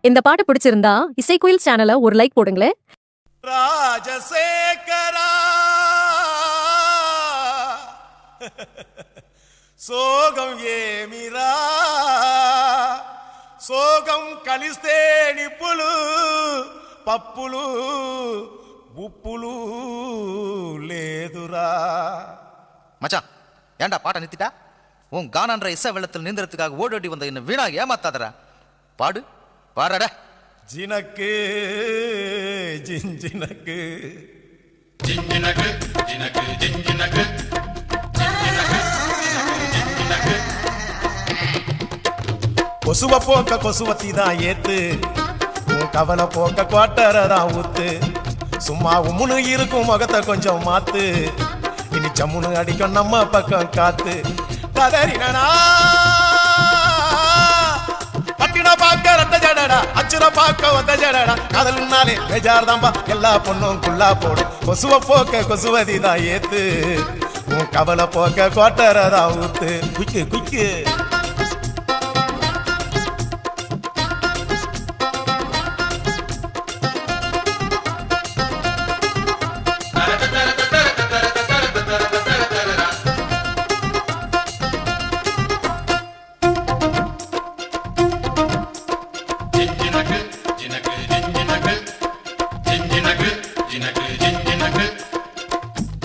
இந்த பாட்டு பிடிச்சிருந்தா இசைக்குயில் சேனலை ஒரு லைக் போடுங்களேன். ராஜசேகரா சோகம் ஏமிரா సోగం కలిస్తే నిప్పులు పప్పులు ఉప్పులు లేదురా. மச்சான் ஏன்டா பாட்டை நிறுத்திட்டா? உன் கானான்ற இசை வெள்ளத்தில் நீந்தறதுக்காக ஓடோடி வந்த என்ன வீணா ஏமாத்தாதடா. பாடு பாடடா. ஜினக்கு ஜிஞ்சினக்கு ஜிஞ்சினக்கு ஜினக்கு ஜிஞ்சினக்கு கொசுவ போக்க கொசுவத்தி தான் ஏத்து, உன் கவலை போக்க குவாட்டரை தான் ஊத்து. சும்மா உம்முனு இருக்கும் முகத்தை கொஞ்சம் மாத்து, இனி சம்முனு அடிக்கும் நம்ம பக்கம் காத்து. கதறினா பட்டின பாக்க ரெட்ட ஜடடா, அச்சுர பாக்க ஒத்த ஜடடா. காதல்னாலே பேஜார் தான்பா, எல்லா பொண்ணும் குள்ளா போடும். கொசுவ போக்க கொசுவதி தான் ஏத்து, உன் கவலை போக்க குவாட்டரை தான் ஊத்து. குய்க்கு குய்க்கு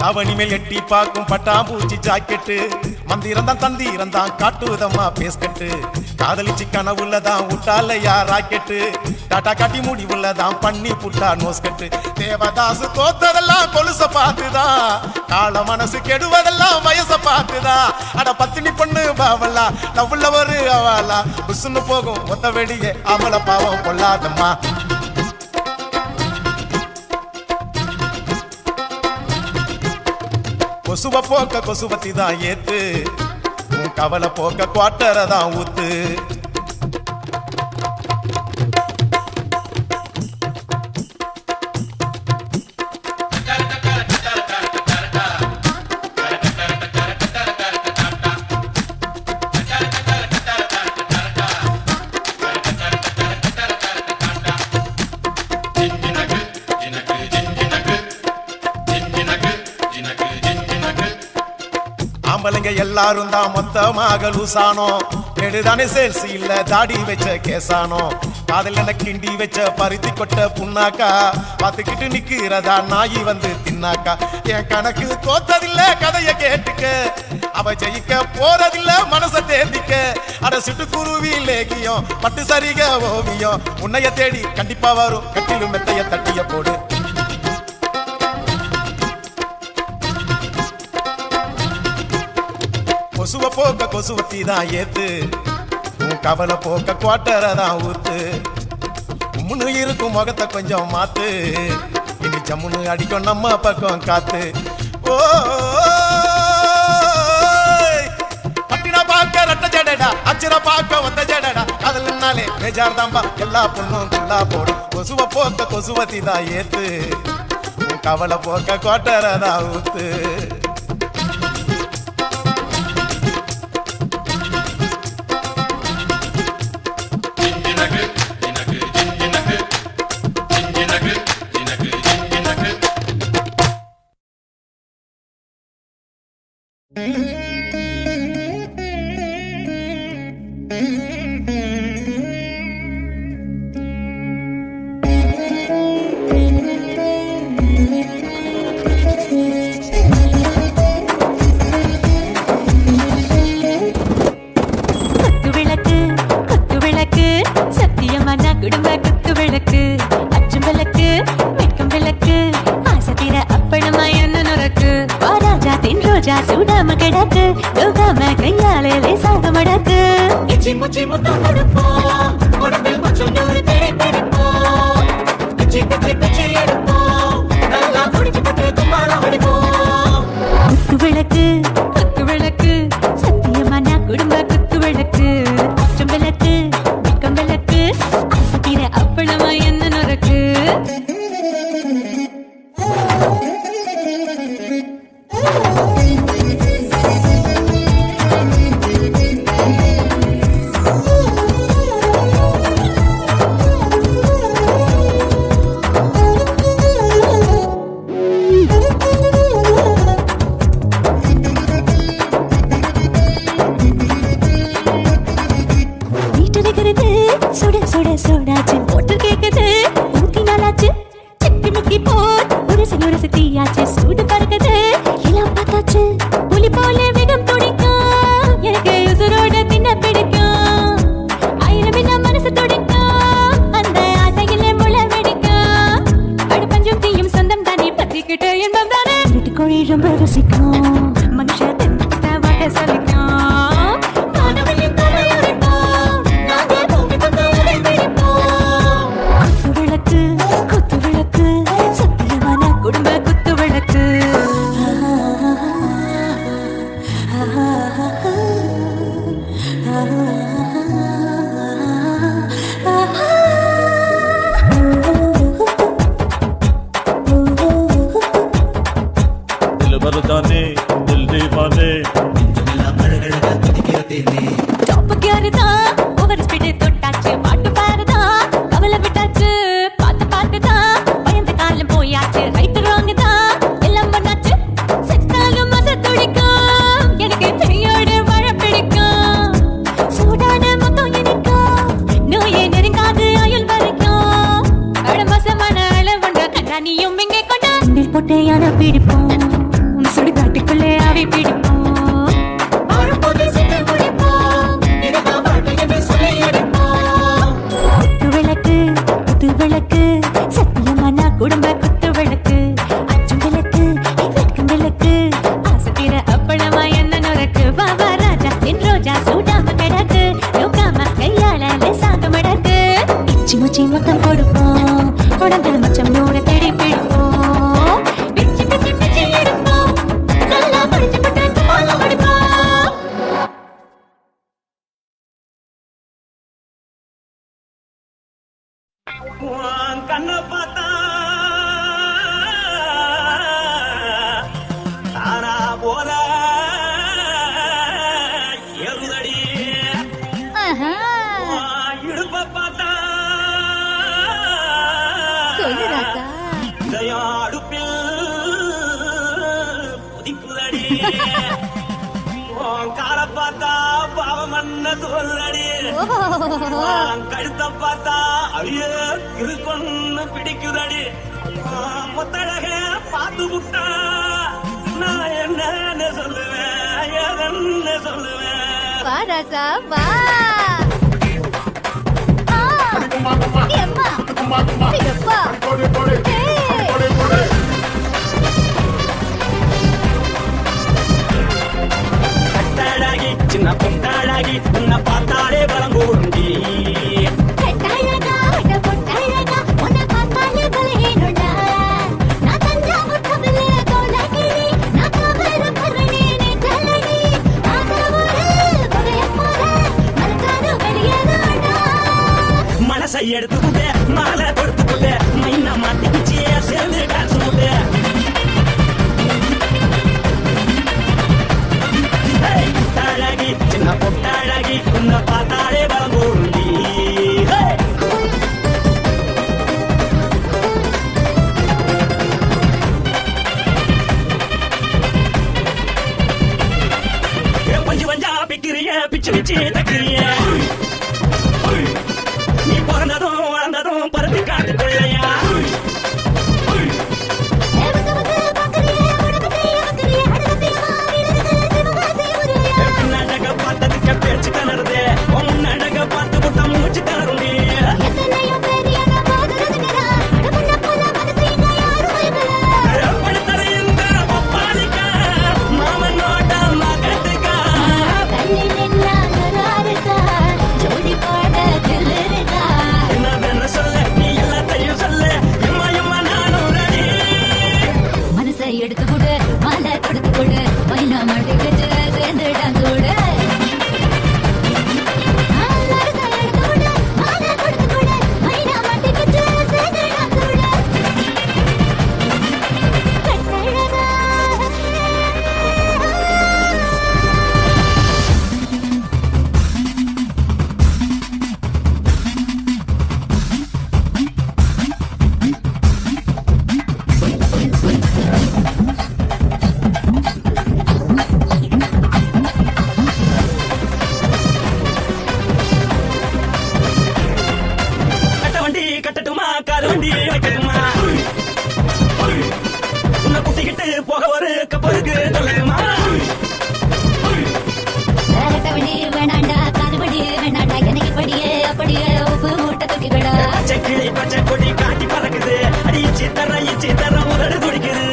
அவனிமேல் எட்டி பார்க்கும் பட்டாம்பூச்சி ஜாக்கெட்டு, மந்திரந்தான் தந்திரந்தான் காட்டுதம்மா பேஸ்கட்டு. காதலிச்சு கனவுள்ளதான் விட்டாலையா ராக்கெட்டு, டாட்டா காட்டி முடி உள்ளதான் பண்ணி புட்டா நோஸ்கட்டு. தேவதாசு தோத்ததெல்லாம் கொலுச பார்த்துதான், கால மனசு கெடுவதெல்லாம் வயச பார்த்துதான். அட பத்தினி பொண்ணு பாவல்லா லவ்வுள்ள ஒரு அவளா, புசுன்னு போகும் மொத்த வெடியே அவள பாவம் கொள்ளாதம்மா. கொசுவ போக்க கொசுவத்தி தான் ஏத்து, உன் கவலை போக்க குவாட்டரை தான் ஊத்து. ஆம்பளைங்க எல்லாரும் தான் மொத்தமாக லூசானோ, நெடுதானே சேல்ஸ் இல்ல தாடி வச்ச கேசானோ. காதல் என கிண்டி வச்ச பருத்தி கொட்ட புண்ணாக்கா, பார்த்துக்கிட்டு நிக்கிறதா நாயி வந்து தின்னாக்கா. என் கணக்கு தோத்ததில்ல கதைய கேட்டுக்க, அவ ஜெயிக்க போறதில்ல மனச தேர்ந்திக்க. அட சிட்டு குருவி லேகியம் பட்டு சரிக ஓவியம், உன்னைய தேடி கண்டிப்பா வரும் கட்டிலும் மெத்தைய தட்டிய போடு. கொசுவ போக்க கொசுவத்தி தான் ஏத்து, உன் கவலை போக்க குவாட்டரை தான் ஊத்து. உம்முனு இருக்கும் முகத்தை கொஞ்சம் மாத்து, இனி சம்முனு அடிக்கும் நம்ம பக்கம் காத்து. ஓ பட்டின பாக்க ரெட்ட ஜடடா, அச்சுர பாக்க ஒத்த ஜடடா. காதல்னாலே பேஜார் தான்பா, எல்லா பொண்ணும் குள்ளா போடும். கொசுவ போக்க கொசுவத்தி தான் ஏத்து, உன் கவலை போக்க குவாட்டரை தான் ஊத்து. ரொம்ப ரசிக்கும் மனுஷ தென்ன வகை சலிக்கும் குத்து விளக்கு சத்தியமான குடும்ப குத்து விளக்கு मर्दाने दिल दीवाने டாப் கியாருதா ஓவர் ஸ்பீட் தொட்டாச்சு பாட்டு பாருதா கவலை விட்டாச்சு பார்த்து பார்த்துதா பயந்து காலம் போயாச்சு ரைட் ராங் தான் எல்லாம் பண்ணாச்சு செத்தாலும் மச துடிக்கும் எனக்கு கையோட வாழ பிடிக்கும் சூடான மொத்தம் எனக்கும் நோயே நெருங்காது ஆயுள் வரைக்கும் அடமசமான அளவுண்ட கண்ணானியும் இங்கே கொண்ட நெல் பொட்டையான பிடிப்போம் சுடுகாட்டுக்குள்ளே ஆவி பிடிப்போம் குத்து விளக்கு சத்தியமான குடும்ப குத்து விளக்கு அச்சும் விளக்கு வெட்கும் விளக்கு ஆசைக்கிற அப்பளமா என்ன நுறக்கு பாபா ராஜா என் ரோஜா சூடாம கிடக்கு நோக்காம கையால லேசாக மடக்கு இச்சி முச்சி மொத்தம் கொடுப்போம் உடம்பு மச்சம் நூறு தேடி பிடிப்போம் கண்ண பார்த்தா தானா போல எருதடி இடுப்ப பார்த்தா அடுப்பில் புதிக்குதடி கால பார்த்தா பாவம் என்ன தோல்றடி கழுத்த பார்த்தா ஐயோ இது கொண்டு பிடிக்குதடி முத்தழக பார்த்து விட்டா நான் என்ன சொல்லுவேன் எதன்னு சொல்லுவேன் வாராசா வா கட்டாளாகி சின்ன பொட்டாளாகி உன்னை பார்த்தாலே பலம் கூடுண்டி மனசை எடுத்துக்கிட்டு மாலை கொடுத்துக்கிட்டு மைனா மாத்திக்கிச்சு சேர்ந்து டான்ஸ் போட்டு பொட்டாழகி சின்ன பொட்டாழகி உன்னை பார்த்தாலே பலம் கூடுண்டி கொஞ்சம் வஞ்சா பிக்கிறிய பிச்சு பிச்சு தக்கிறிய நீ பிறந்ததும் வளர்ந்ததும் பருத்தி காட்டுக்குள்ளையா நடக பார்த்ததுக்கு பேச்சு கலருது நடக பார்த்து விட்டா மூச்சு கலருண்டி எடுத்து கொடு மாலை கொடுத்து கொடு மைனா மாட்டுக்கு சேர்ந்து டான்ஸ் கொடு கட்டட்டுமா காது வண்டி வைக்கட்டுமா உன்னை குட்டிக்கிட்டு போக ஒரு கப்பலுக்கு தொலைமா வேணாண்டா காதுபடி வேணாண்டா எனக்கு படியே அப்படியே உப்பு மூட்டை தூக்கி விட பச்சை கிளி பச்சை கொடி காட்டி பறக்குது அடிச்சு தர முதல் துடிக்குது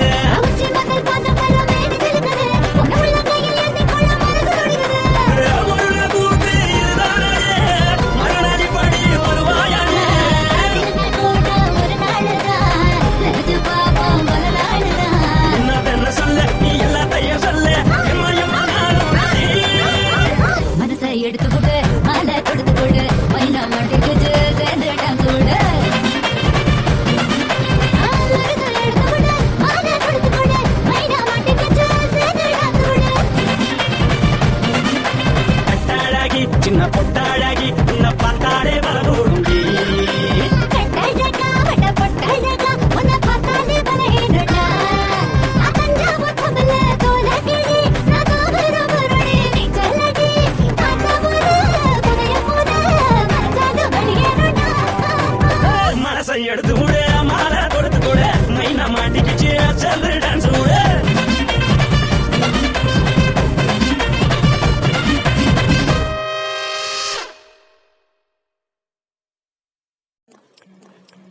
எடுத்து விடு மாலை கொடுத்து கொடு மைனா மாட்டிக்கிச்சு செல்லு டான்ஸ் விடு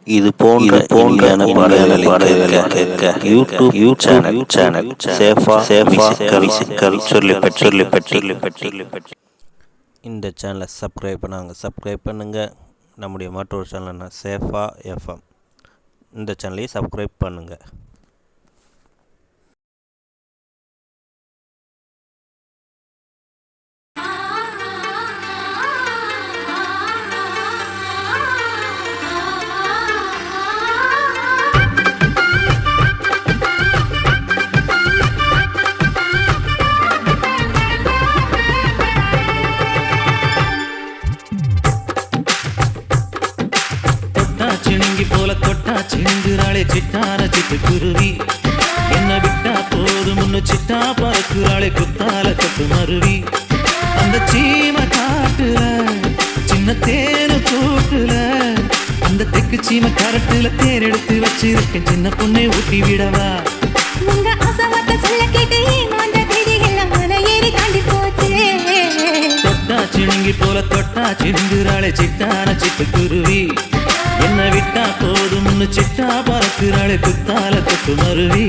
இது போன்ற பாடல்களை கேட்க யூடியூப் சேனல் சேஃபா சொல்லிப்பட்டி. இந்த சேனலை சப்ஸ்கிரைப் பண்ணுங்க. நம்முடைய மற்றொரு சேனல்னா சேஃபா எஃப்எம். இந்த சேனலையும் சப்ஸ்கிரைப் பண்ணுங்க. சிந்துராளே சிட்டார சிட்டு குருவி என்ன விட்டா போதும் முன்னு சிட்டா பறக்குறாளே குத்தால கொத்து மருவி அந்த சீமை காட்டுல சின்ன தேனு கூட்டுல அந்த தெக்கு சீமை கரட்டுல தேர் எடுத்து வச்சிருக்கேன் சின்ன பொண்ணை ஊட்டி விடவா உங்க அசவத்தை சொல்ல கேட்டு ஏமாந்த தேதியெல்லாம் மலை ஏறி தாண்டி போச்சு தொட்டா சிணுங்கி போல தொட்டா சிந்துராளே சிட்டார சிட்டு குருவி என்ன விட்டா போதும் முன்னு சிட்டா பறக்குறாளே குத்தால கொத்து மருவி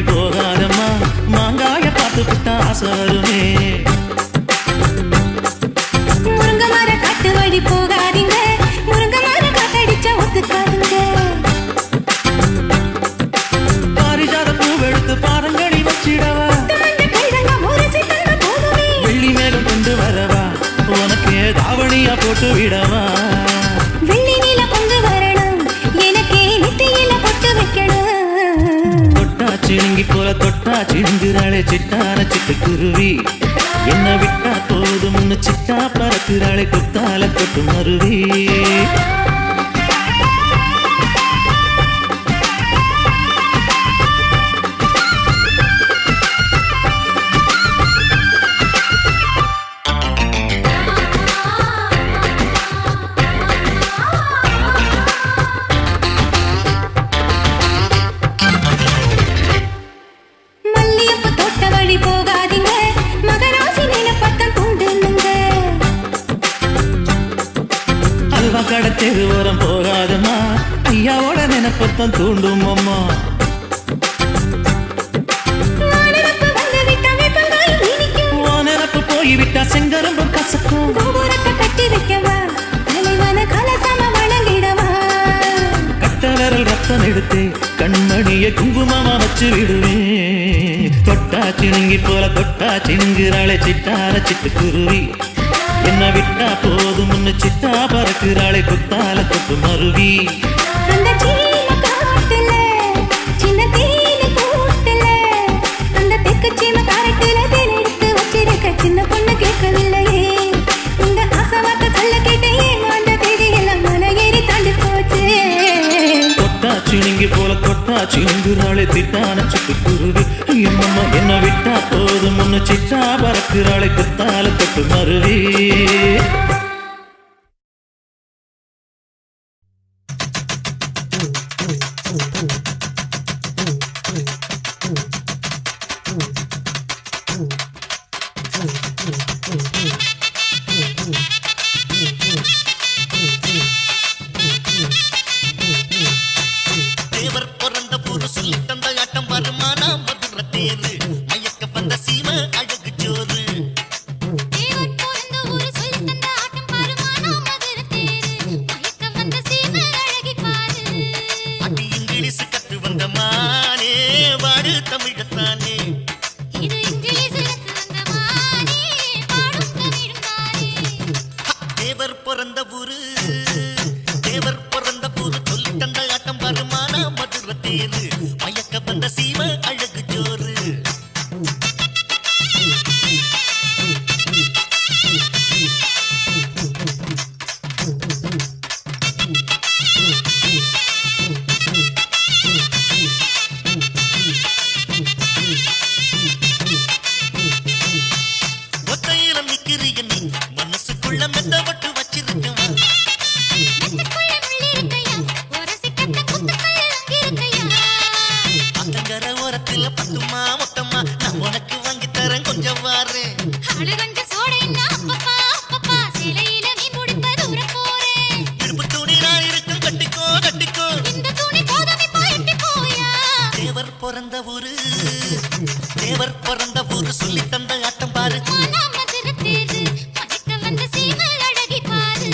போகாதம்மா மாங்காய பார்த்து விட்டா ஆசை வருமே முருங்க மர காட்டு வழி போகாதீங்க முருங்க மர காத்தடிச்சா ஒத்துக்காதுங்க பாரிஜாத பூவெடுத்து பாதங்கடி வச்சிடவா வெள்ளி மேகம் கொண்டு வரவா உனக்கே தாவணியா போட்டு விடவா வெள்ளி நீல கொண்டு வரணும் எனக்கே நித்தியில பொட்டு வைக்கணும் சிணுங்கி போல தொட்டா சிந்துராளே சிட்டான சிட்டு குருவி என்ன விட்டா போதும் முன்னு சிட்டா பறக்குறாளே குத்தால கொட்டு மருவி கடத்தெரு ஓரம் போகாதம்மா ஐயாவோட நினைப்பத்தான் தூண்டும் அம்மா நினப்பு போய்விட்டா செங்கரும்பு கசக்கும் கட்டி வைக்கவா தலைவன கலசம வணங்கிடவா கட்ட விரல் ரத்தம் எடுத்து கண்மணிய குங்குமமா வச்சு விடுவேன் தொட்டா சிணுங்கி போல தொட்டா சிணுங்குறாளே சிட்டார சிட்டு குருவி என்ன விட்டா போதும் முன்னு சிட்டா பறக்குறாளே குத்தால கொத்து மருவி அந்த சீமை காட்டுல சின்ன தேனு கூட்டுல அந்த தெக்கு சீமை கரட்டுல தேன் எடுத்து வச்சிருக்க சின்ன பொண்ணு கேட்கவில்லையே உங்க அசவத்தை சொல்ல கேட்டு ஏமாந்த தேதியெல்லாம் மலை ஏறி தாண்டி போச்சு தொட்டா சிணுங்கி போல தொட்டா சிணுங்குறாளே திட்டான சிட்டு குருவி எம்மம்மா என்ன விட்டா போதும் முன்னு சிட்டா பறக்குறாளே குத்தால கொத்து மருவி தேவர் பிறந்த ஒரு சொல்லி தந்த ஆட்டம் வருமானா மதுர தேரு மயக்க வந்த சீம அழகு ஜோறு தேவர் பிறந்த ஒரு சொல்லி தந்த ஆட்டம் வருமானா மதுர தேரு மயக்க வந்த சீம அழகி பாரு அடி இங்கிலீஷ் கத்து வந்த மானே வாடு தமிழத்தானே இது இங்கிலீஷ் கத்து வந்த மானே பாடும் தமிழ் மானே தேவர் பிறந்த ஊரு பிறந்த ஊரு தேவர் பிறந்த ஊரு சொல்லி தந்த ஆட்டம் பாரு மதுரை தேரு மயக்க வந்த சீமை அழகி பாரு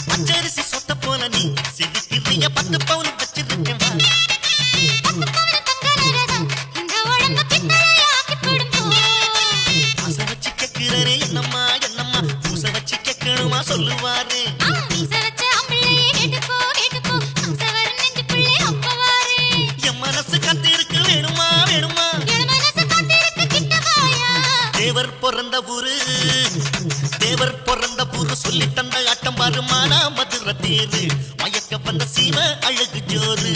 பச்சரிசி சொத்த போல நீ சிரிக்கிறிய 10 பவுன் வச்சிருக்கேன் வா இந்த உடம்ப பித்தளையாக்கி போடும்போ ஆசை வச்சு கேட்கிறே என்னம்மா என்னம்மா பூச வச்சு கேட்கணுமா சொல்லுவாரு மீச வச்ச அம்பிள்ளையே கேட்டுப்போ கேட்டுப்போ அம்சவர் நெஞ்சுக்குள்ளே அப்பவாரு என் மனசு காத்திருக்கு வேணுமா வேணுமா என் மனசு காத்திருக்கு கிட்ட வாயா தேவர் பிறந்த ஊரு தேவர் பிறந்த ஊரு சொல்லி தந்த ஆட்டம் பாரு மானா மதுரை தேரு மயக்க வந்த சீமை அழகு ஜோறு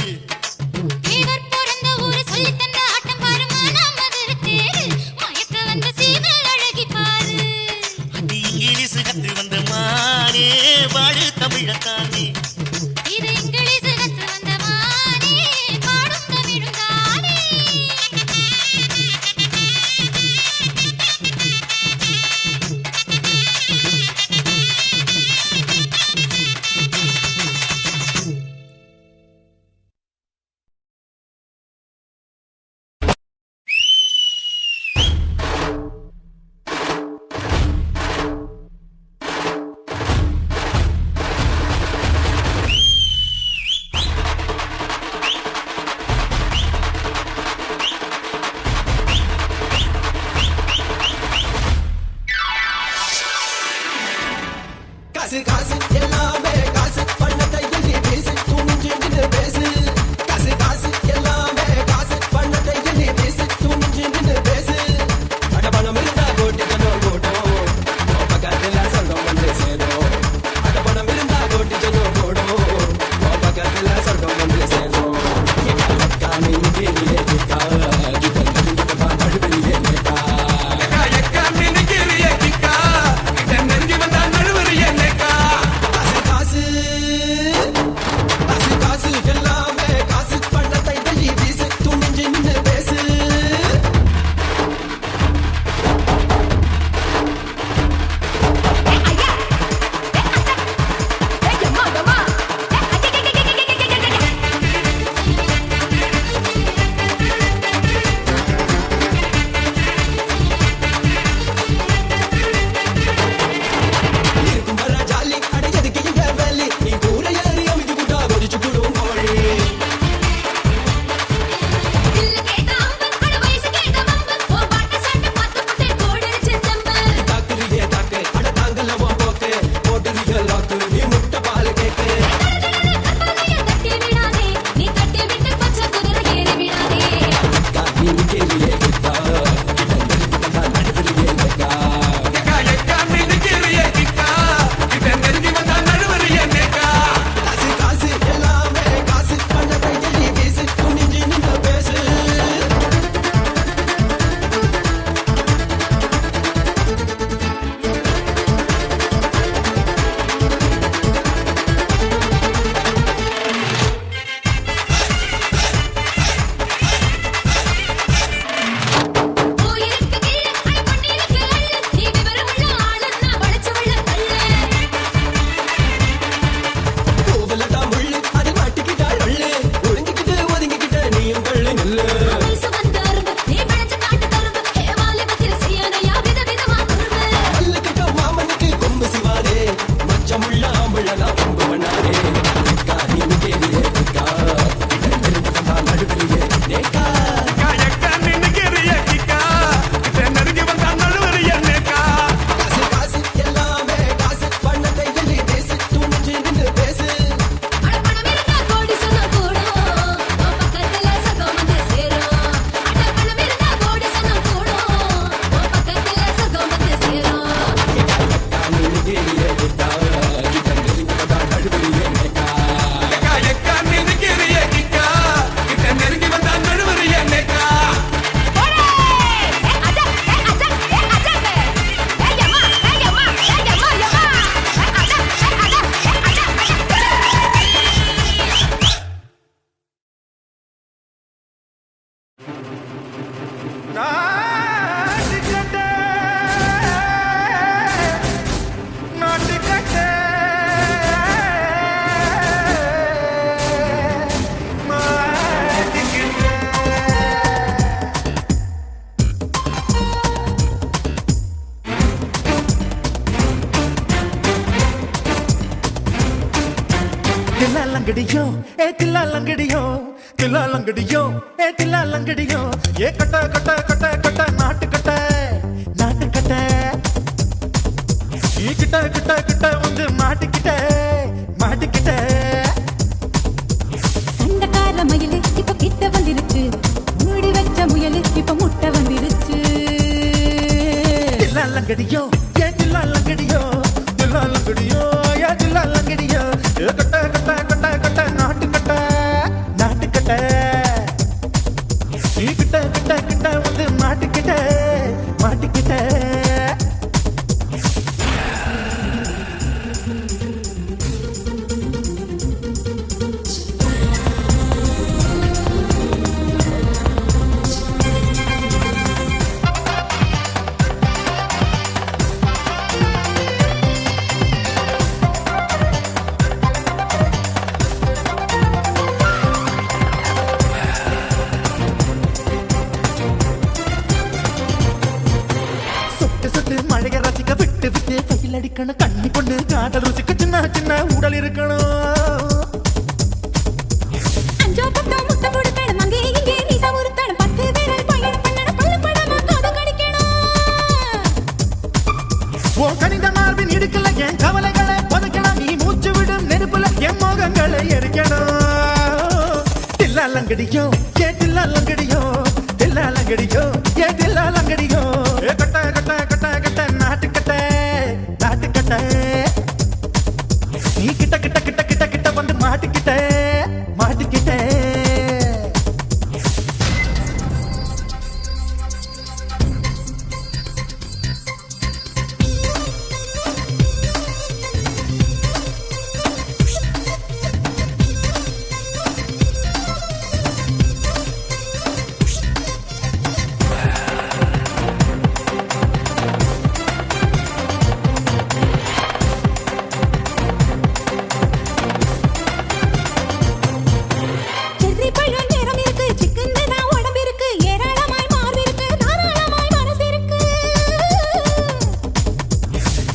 தேவர் பிறந்த ஊரு சொல்லி தந்த ஆட்டம் பாரு மானா மதுரை தேரு மயக்க வந்த சீமை அழகி பாரு அடி இங்கிலீஷ் கத்து வந்த மானே வாழு தமிழத்தானே இது இங்கிலீஷ் கத்து வந்த மானே பாடும் தமிழும் தானே காசு காசு எல்லாமே காசு பண்ணதை எண்ணி பேசு துணிஞ்சு நின்று பேசு காசு காசு எல்லாமே காசு பண்ணதை எண்ணி பேசு துணிஞ்சு நின்று பேசு அட பணம் இருந்தா கோட்டிக்கணும் கூட்டம் பக்கத்துல சொர்க்கம் வந்து சேரும் அட பணம் இருந்தா கோட்டிக்கணும் கூடும் பக்கத்துல சொர்க்கம் வந்து சேரும் காசு லங்கடியோ ஏ தில்லா லங்கடியோ தில்லா லங்கடியோ ஏ தில்லா லங்கடியோ ஏ கட்ட கட்ட கட்ட கட்ட நாட்டு கட்ட நாட்டு கட்ட நீ கிட்ட கிட்ட கிட்ட வந்து மாட்டிக்கிட்ட மாட்டிக்கிட்ட சண்டக்கார மயிலு இப்ப கிட்ட வந்துருச்சு மூடி வச்ச முயலு இப்ப முட்டை வந்துருச்சு தில்லா லங்கடியோ ஏ தில்லா லங்கடியோ தில்லா லங்கடியோ ஏ தில்லா லங்கடியோ ஏ கட்ட கட்ட கட்ட கட்ட நாட்டு கட்ட நாட்டு கட்ட நீ கிட்ட கிட்ட கிட்ட வந்து மாட்டிக்கிட்ட மாட்டிக்கிட்ட மழைய ரசிக்க விட்டு விட்டு கையில் அடிக்கணும் கண்ணி கொண்டு காதல் ருசிக்க சின்ன சின்ன உடல் இருக்கணும் அஞ்சோ பக்கம் முட்டை கொடுக்கணும் அங்கே இங்கே நீசா உருத்தணும் 10 பேரை பயணம் பண்ணணும் பல்ல படமா காது கடிக்கணும் உன் கணித மார்பின் இடுக்கல என் கவலைகளை பதுக்கலாம் நீ மூச்சு விடும் நெருப்புல என் மோகங்களை எரிக்கணும் தில்லா லங்கடியோ ஏ தில்லா லங்கடியோ தில்லா லங்கடியோ ஏ தில்லா லங்கடியோ ஏ கட்ட கட்ட கட்ட கட்ட நாட்டு கட்ட நாட்டு கட்ட நீ கிட்ட கிட்ட கிட்ட கிட்ட கிட்ட வந்து மாட்டிக்கிட்ட மாட்டிக்கிட்ட செர்ரி பழம் நேரம் இருக்கு சிக்கன் தான் உடம்பு இருக்கு ஏராளமாய் மார்பு இருக்கு தாராளமாய் மனசு இருக்கு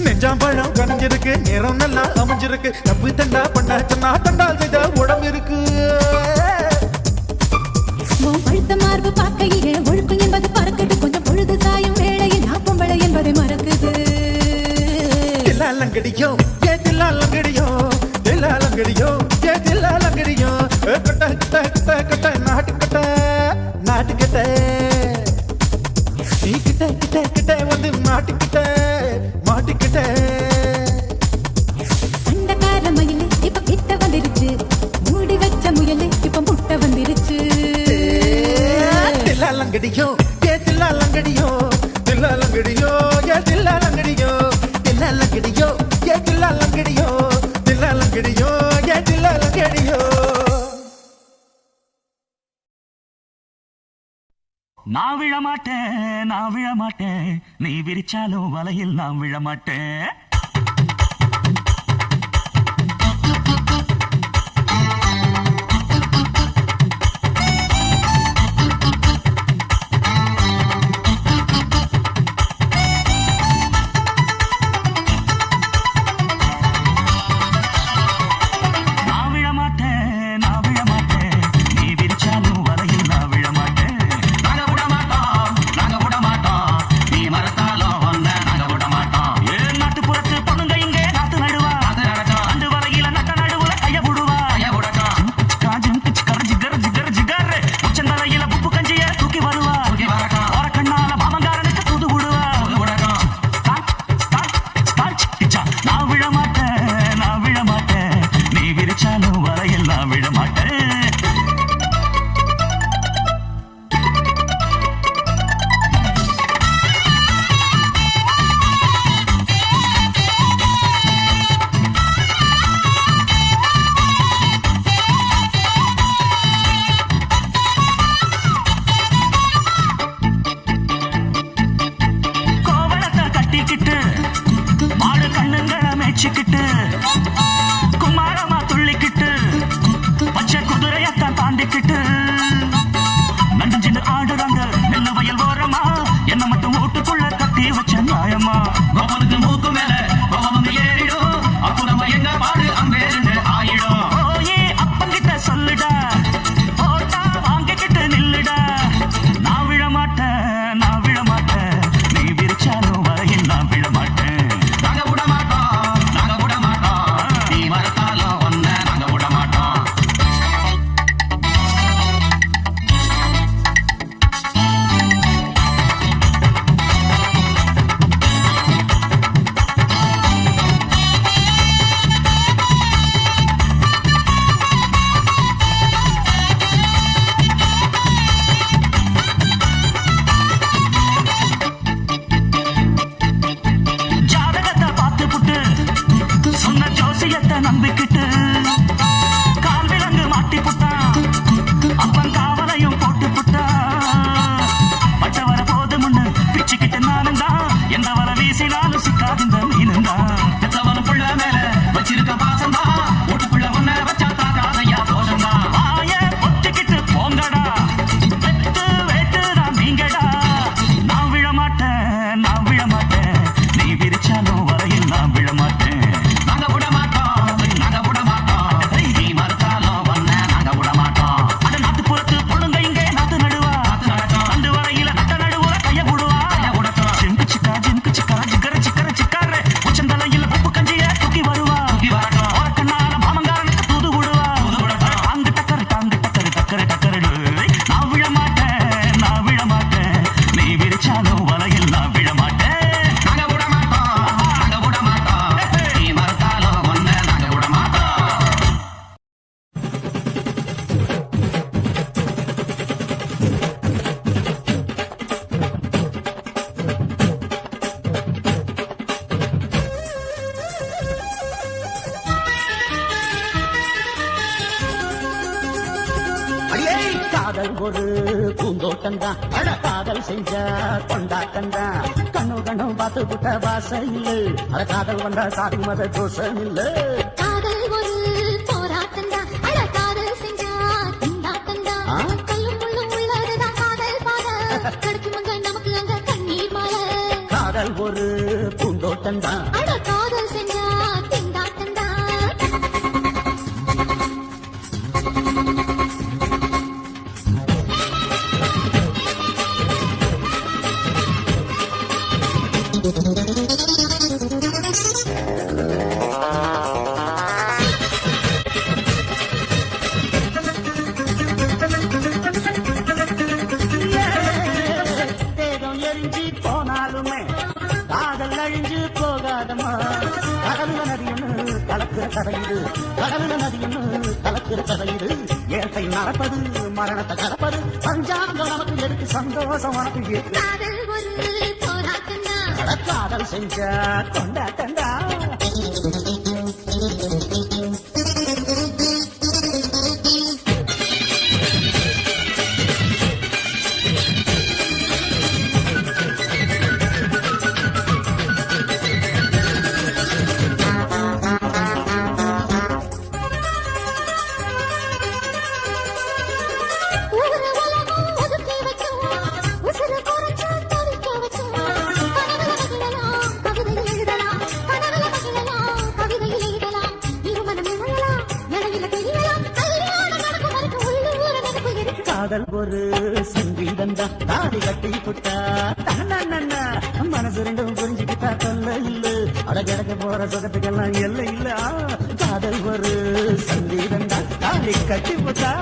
நெஞ்சாம்பழம் கனிஞ்சிருக்கு நேரம் நல்லா அமைஞ்சிருக்கு தப்பு தண்டா பண்ண சொன்னா தண்டால் செய்த உடம்பு இருக்கு உன் பழுத்த மார்பு பார்க்கையிலே ஒழுக்கம் என்பது பறக்குது கொஞ்சம் பொழுது சாயும் வேளையில் நாப்பம்பளை என்பதை மறக்குது தில்லா லங்கடியோ ஏ தில்லா லங்கடியோ தில்லா லங்கடியோ ஏ தில்லா லங்கடியோ கட்ட கட்ட கட்ட கட்ட நாட்டு கட்ட நாட்டு கட்ட நீ கிட்ட கிட்ட கிட்ட வந்து மாட்டிக்கிட்ட மாட்டிக்கிட்ட சண்டக்கார மயிலு இப்ப கிட்ட வந்துருச்சு மூடி வச்ச முயலு இப்ப முட்டை வந்துருச்சு தில்லா லங்கடியோ ஏ தில்லா லங்கடியோ தில்லா லங்கடியோ ஏ தில்லா லங்கடியோ தில்லா லங்கடியோ ஏ தில்லா லங்கடியோ தில்லா லங்கடியோ ஏ தில்லா லங்கடியோ நான் விழ மாட்டேன் நீ விரிச்சாலும் வலையில் நான் விழ மாட்டேன் நான் விழ மாட்டேன் நீ விரிச்சாலும் வலையில் நான் விழ மாட்டேன் நாங்க விட மாட்டோம் நீ மறத்தாலும் வந்த நாங்க விட மாட்டோம் ஏன் நாட்டுப்புறத்து பொண்ணுங்க இங்கே காத்து நடுவா அந்த வலையில நட்ட நடுவுல கைய விடுவா ஜிகர் உச்சந்தலையில உப்பு கஞ்சிய தூக்கி வருவா ஓர கண்ணால மாமங்காரனுக்கு தூது விடுவா நான் விழ மாட்டேன் நீ விரிச்சாலும் வலையில் நான் விழ மாட்டேன் கோவணத்தை கட்டிக்கிட்டு மாடு கண்ணுங்களை மேய்ச்சிக்கிட்டு குமாரமா துள்ளிக்கிட்டு பச்சை குதிரையத்தான் தாண்டிக்கிட்டு நண்டு ஆடுறாங்க நெல்லு வயல் ஓரமா என்ன மட்டும் வீட்டுக்குள்ள கட்டி வச்ச நியாயமா கோவனுக்கு மூக்கு மேல கோவம் ஏறிடும் அப்புறமா எங்க பாடு அம்பேருந்து ஆயிடும் காதல் ஒரு பூந்தோட்டம்தான் அட காதல் செஞ்ச கொண்டாட்டம்தான் கண்ணு கண்ணும் பார்த்து விட்ட வாசம் இல்ல அட காதல் வந்தா சாதி மத தோஷம் இல்ல காதல் ஒரு போராட்டம்தான் அட காதல் செஞ்சா திண்டாட்டம்தான் கல்லும் முள்ளும் உள்ளதுதான் காதல் பாத கிடைக்குமங்க நமக்கு அங்க கண்ணீர் மாலை காதல் ஒரு பூந்தோட்டம்தான் அட காதல் செஞ்சா திண்டாட்டம்தான் தேகம் எரிஞ்சு போனாலுமே காதல் அழிஞ்சு போகாதமா கடவுள நதியன்னு கலக்கிற கதையுது கடவுள நதியன்னு கலக்கிற கதையுது இயற்கை நடப்பது மரணத்தை கடப்பது பஞ்சாங்கம் நமக்கு எதுக்கு சந்தோஷம் உனக்கு இருக்கு காதல் ஒரு போராட்டம்தான் காதல் செஞ்ச கொண்டாட்டண்டா காதல் ஒரு சங்கீதம் தான் தாடி கட்டி புட்டா மனசு ரெண்டும் புரிஞ்சுக்கிட்டா தொல்ல இல்ல அட கிடக்க போற சுகத்துக்கெல்லாம் எல்லை இல்ல காதல் ஒரு சங்கீதம் தான் தாடி கட்டி புட்டா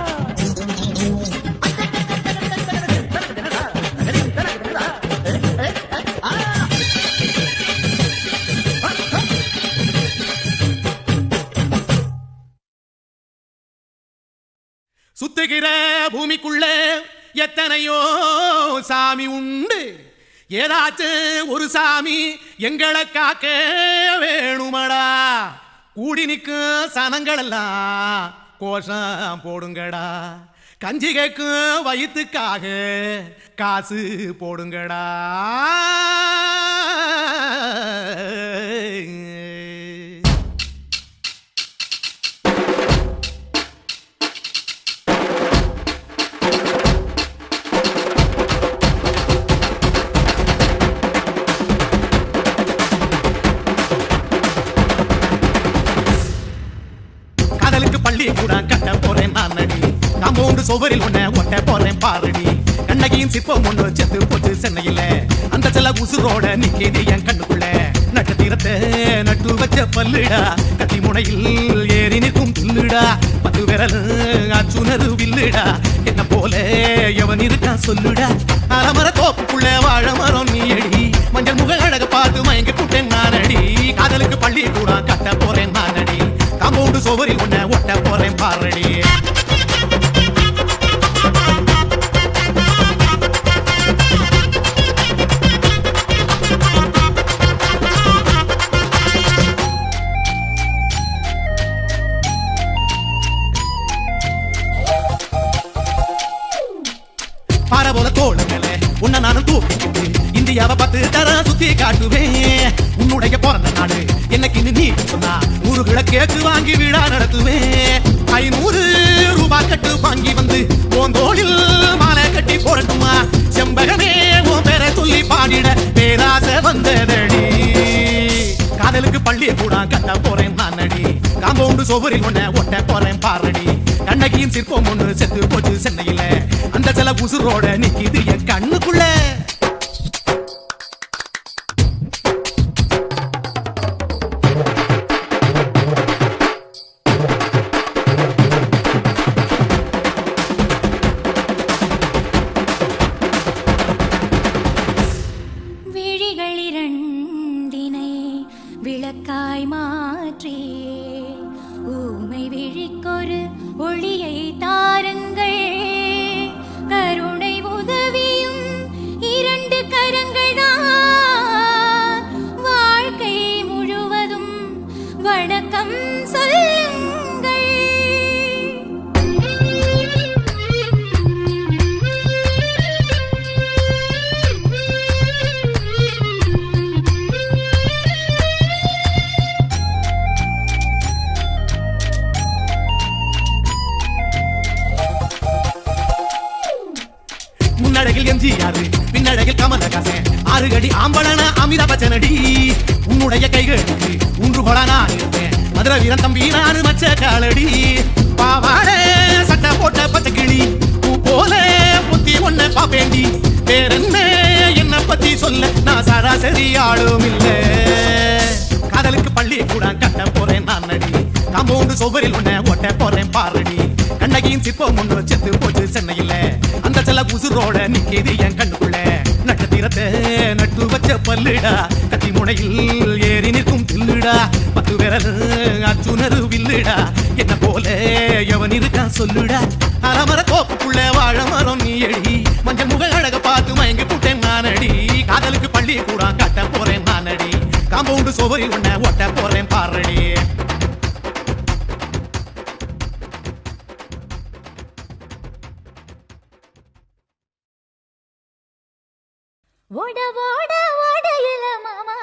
சுத்துகிற பூமிக்குள்ள எத்தனையோ சாமி உண்டு ஏதாச்சும் ஒரு சாமி எங்களை காக்க வேணுமடா கூடி நிற்கும் சனங்கள் எல்லாம் கோஷம் போடுங்கடா கஞ்சி கேக்கும் வயிற்றுக்காக காசு போடுங்கடா பள்ளி கூட கட்ட போறேன் நான் நடி காம்பவுண்டு சுவரில் ஒன்ன ஒட்ட போறேன் பாரடி கண்ணகியின் சிற்பம் ஒண்ணு செத்து போச்சு சென்னையில அந்த செல்ல உசுரோட நிக்கிது என் கண்ணுக்குள்ள நட்சத்திரத்தை நட்டு வச்ச பல்லுடா கத்தி முனையில் ஏறி நிற்கும் துல்லுடா 10 விரல் அச்சுனரு வில்லுடா என்ன போல எவன் இருக்கா சொல்லுடா அலமர தோப்புக்குள்ள வாழ மரம் நீ அடி மஞ்சள் முக அழக பார்த்து மயங்கி புட்டேன் நான் அடி காதலுக்கு பள்ளி கூட கட்ட போறேன் நான் அடி காம்பவுண்டு சுவரில் ஒன்ன ஒட்ட போறேன் பாரடி பார போல தோளுங்களே உன்னை நானும் தூக்கிக்கிட்டு இந்தியாவை 10 தர சுத்தி காட்டுவேன் உன்னுடைய பிறந்த நாடு என்னைக்கு நீ சொன்னா 100 கிலோ கேக்கு வாங்கி விழா நடத்துவேன் 500 ரூபாய் கட்டு வாங்கி வந்து உன் தோளில் மாலை கட்டி போடட்டுமா செம்பகமே உன் பேரை சொல்லி பாடிட பேராசை வந்ததடி காதலுக்கு பள்ளியை கூட கட்ட போறேன் நான் அடி காம்பவுண்டு சுவரில் ஒன்ன ஒட்ட போறேன் பாரடி கண்ணகியின் சிற்பம் ஒண்ணு செத்து போச்சு சென்னையில அந்த சில உசுரோட நிக்கிது என் கண்ணுக்குள்ள விளக்காய் மாற்றி ஊமை விழிக்கொரு ஒளியை தாருங்கள் கருணை உதவியும் 2 கரங்கள் தான் வாழ்க்கை முழுவதும் வணக்கம் சொல்லுங்கள் யாரு பின்னழகில் கமலஹாசன் ஆறுகடி ஆம்பளன அமிதாப் பச்சனடி உன்னுடைய கைகளுக்கு உன்று கொல நான் இருப்பேன் மதுரை வீரன் தம்பி நானு மச்ச காலடி பாவாடே சட்டை போட்ட பச்சை கிளி பூ போல புத்தி ஒன்ன பாப்பேண்டி வேறென்ன என்ன பத்தி சொல்ல நான் சராசரி ஆளும் இல்ல காதலுக்கு பள்ளி கூட கட்ட போறேன் நான் நடி காம்பவுண்டு சுவரில் உன்னை ஓட்ட போறேன் பாரடி கண்ணகியின் சிற்பம் ஒன்று செத்து போச்சு சென்னையில அந்த செல்ல உசுரோட நிக்கிது என் கண்ணுக்குள்ள நட்சத்திரத்தை நட்டு வச்ச பல்லுடா கத்தி முனையில் ஏறி நிற்கும் தில்லுடா 10 விரல் அச்சுணரு வில்லுடா என்ன போல எவன் இருக்கான் சொல்லுடா அலமர கோப்புக்குள்ள வாழ மரம் நீ எடி மஞ்சள் முக அழக பார்த்து மயங்கி புட்டேன் நானடி காதலுக்கு பள்ளி கூட கட்ட போறேன் நானடி காம்பவுண்டு சுவரில் உன்னை ஓட்ட போறேன் பாரடி ஓட ஓட ஓடையில மாமா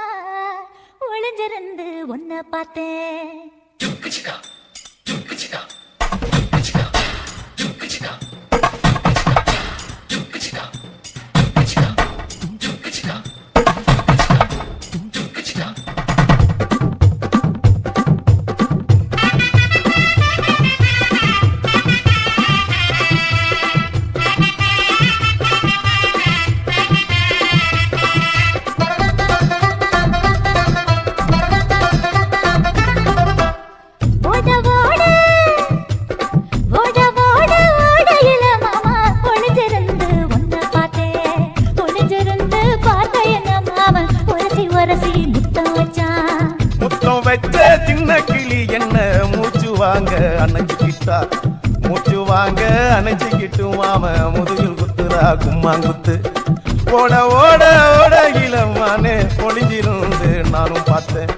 ஒளிஞ்சிருந்து உன்னை பார்த்தேன் மூச்சு வாங்க அணைச்சிக்கிட்டு மாம முதுகில் குத்துரா கும்மாங்குத்து ஓட ஓட ஓட இளமானே ஒளிஞ்சிருந்து நானும் பார்த்தேன்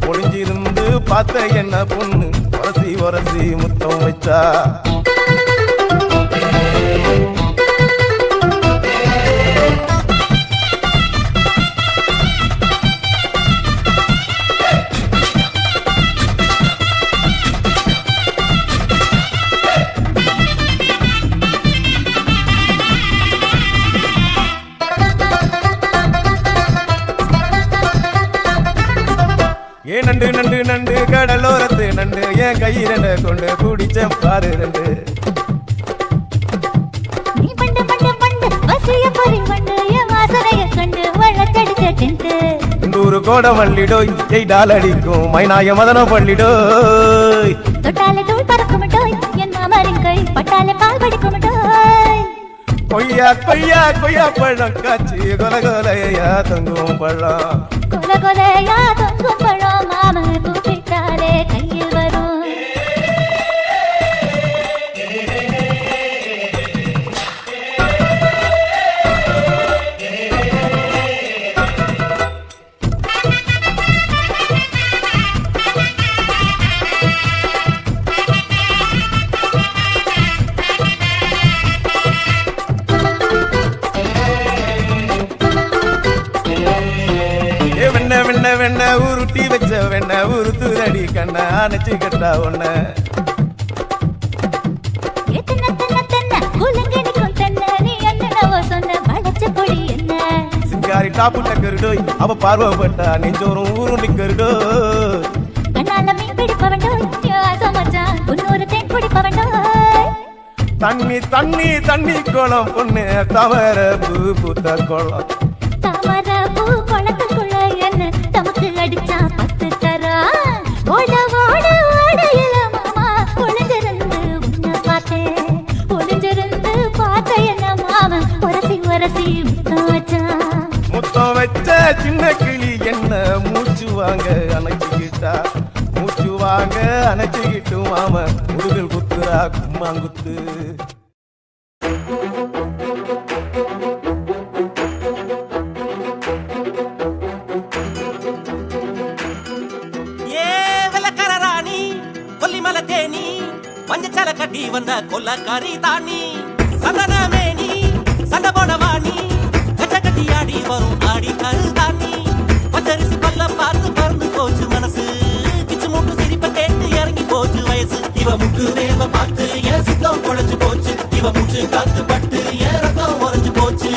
ஒளிஞ்சிருந்து பார்த்த என்ன பொண்ணு உரசி உரசி முத்தம் வச்சா நண்டு நண்டு நண்டு கடலோரத்து நண்டு என் கையிரண்ட கொண்டு குடிச்ச பாரு ரெண்டு நீ பண்டு பண்டு பண்டு வசிய பறி பண்டு என் வாசனைய கண்டு வளத்தடிச்ச டென்ட் நூறு கோட மல்லிடோய் $8 அடிக்கும் மைனாய மதன பள்ளிடோய் தொட்டாலே தூள் பறக்குமட்டோய் என் மாமரின் கை பட்டாலே பால் படிக்குமட்டோய் கொய்யா கொய்யா கொய்யா பழம் காய்ச்சி கொல கொலையா தொங்கும் பழம் கொல கொலையா தொங்கும் பழம் மாம கூப்பிட்டாலே கையில் வரும் வெண்ண உருட்டி வச்ச வெண்ண உருத்துதடி கண்ண அணைச்சு கட்டா ஒண்ண சிங்காரி டாப்பு டக்கருடோய் அவ பார்வப்பட்டா நெஞ்சோறும் ஊருண்டி கருடோய் தண்ணி தண்ணி தண்ணி கோலம் பொண்ணு தவற பூ பூத்த கோலம் தாமர பூ குளத்துக்குள்ள என்ன தமக்கு அடிச்சா 10 தரா ஓட ஓட ஓடையில மாமா ஒளிஞ்சிருந்து உன்னை பார்த்தேன் ஒளிஞ்சிருந்து பார்த்த என்ன மாமா உரசி உரசி முத்தம் வச்ச சின்ன கிளி என்ன மூச்சு வாங்க அணைச்சிக்கிட்டா மூச்சு வாங்க அணைச்சிக்கிட்டு மாம முதுகில் குத்துரா கும்மாங்குத்து மஞ்சச்சல கட்டி வந்த கொல்லக்காரி தானி சந்தனமேனி சண்ட போனவாணி கச்ச கட்டி ஆடி வரும் ஆடி கரு தானி பச்சரிசி பல்ல பார்த்து பறந்து போச்சு மனசு கிச்சு மூட்டு சிரிப்ப கேட்டு இறங்கி போச்சு வயசு இவ முட்டு வேவ பார்த்து என் சித்தம் குழைச்சு போச்சு இவ மூச்சு காத்து பட்டு என் ரத்தம் உறைஞ்சு போச்சு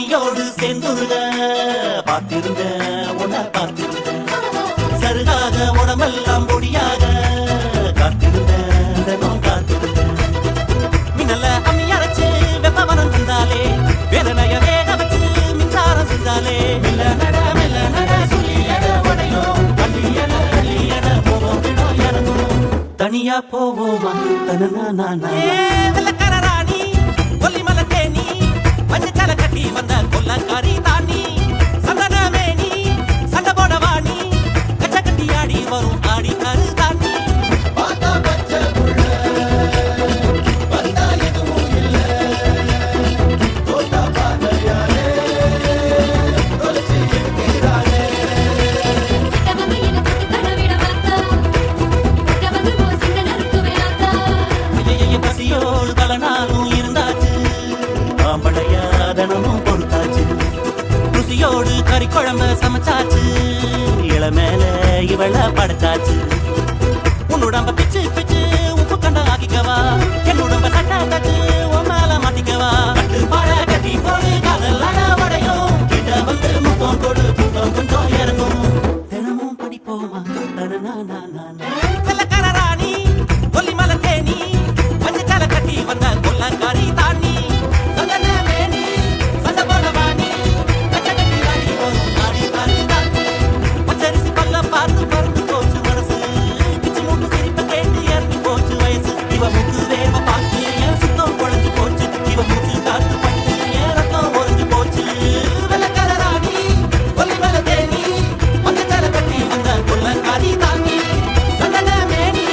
கொடியோடு சேர்ந்துருக பார்த்திருந்த உன பார்த்திருந்த சருகாக உடம்பெல்லாம் பொடியாக காத்திருந்த காத்திருந்த மின்னல்ல அம்மி அரைச்சு வெப்பவனம் இருந்தாலே வேதனைய வேக வச்சு மின்சாரம் செஞ்சாலே மெல்ல நட சொல்லி எட உடையும் அள்ளியட போவோம் விடும் இறங்கும் தனியா போவோமா தனனா வெள்ளக்காரராணி கொல்லிமல தேனி மஞ்சள் கட்டி வந்த கொல்லக்காரி தானி சந்தன மேனி சண்டை போட வாணி கச்ச கட்டி ஆடி வரும் ஆடி கரு தானி பசியோடு தலனாலும் இருந்தாச்சு ஆம்பளையாதனமும் பொறுத்தாச்சு ருசியோடு கறி குழம்பு சமைச்சாச்சு இள மேல இவள படைச்சாச்சு உன்னுடம்ப பிச்சு பிச்சு உப்பு கண்ட ஆக்கிக்கவா என்னுடம்ப சட்டை தச்சு உன் மேல மாத்திக்கவா கட்டு பாட கட்டி போடு காதல் அடவடையும் கிட்ட வந்து முத்தம் கொடு புத்தம் கொஞ்சம் இறங்கும் தினமும் படிப்போமா வெள்ளக்காரராணி கொல்லிமல தேனி மஞ்சள் கட்டி வந்த கொல்லக்காரி தானி சந்தன மேனி சண்டை போட வாணி கச்ச கட்டி ஆடி வரும் ஆடி காரி தானி பச்சரிசி பல்ல பார்த்து பறந்து போச்சு மனசு பிச்சு மூட்டு சிரிப்பை கேட்டு இறங்கி போச்சு வயசு இவ மூக்கு வேவ பார்த்து என் சுத்தம் குழஞ்சு போச்சு இவ மூச்சு காத்து பட்டு என் ரத்தம் ஒழிஞ்சு போச்சு வெள்ளக்காரராணி கொல்லிமல தேனி மஞ்சள் கட்டி வந்த கொல்லக்காரி தானி சந்தன மேனி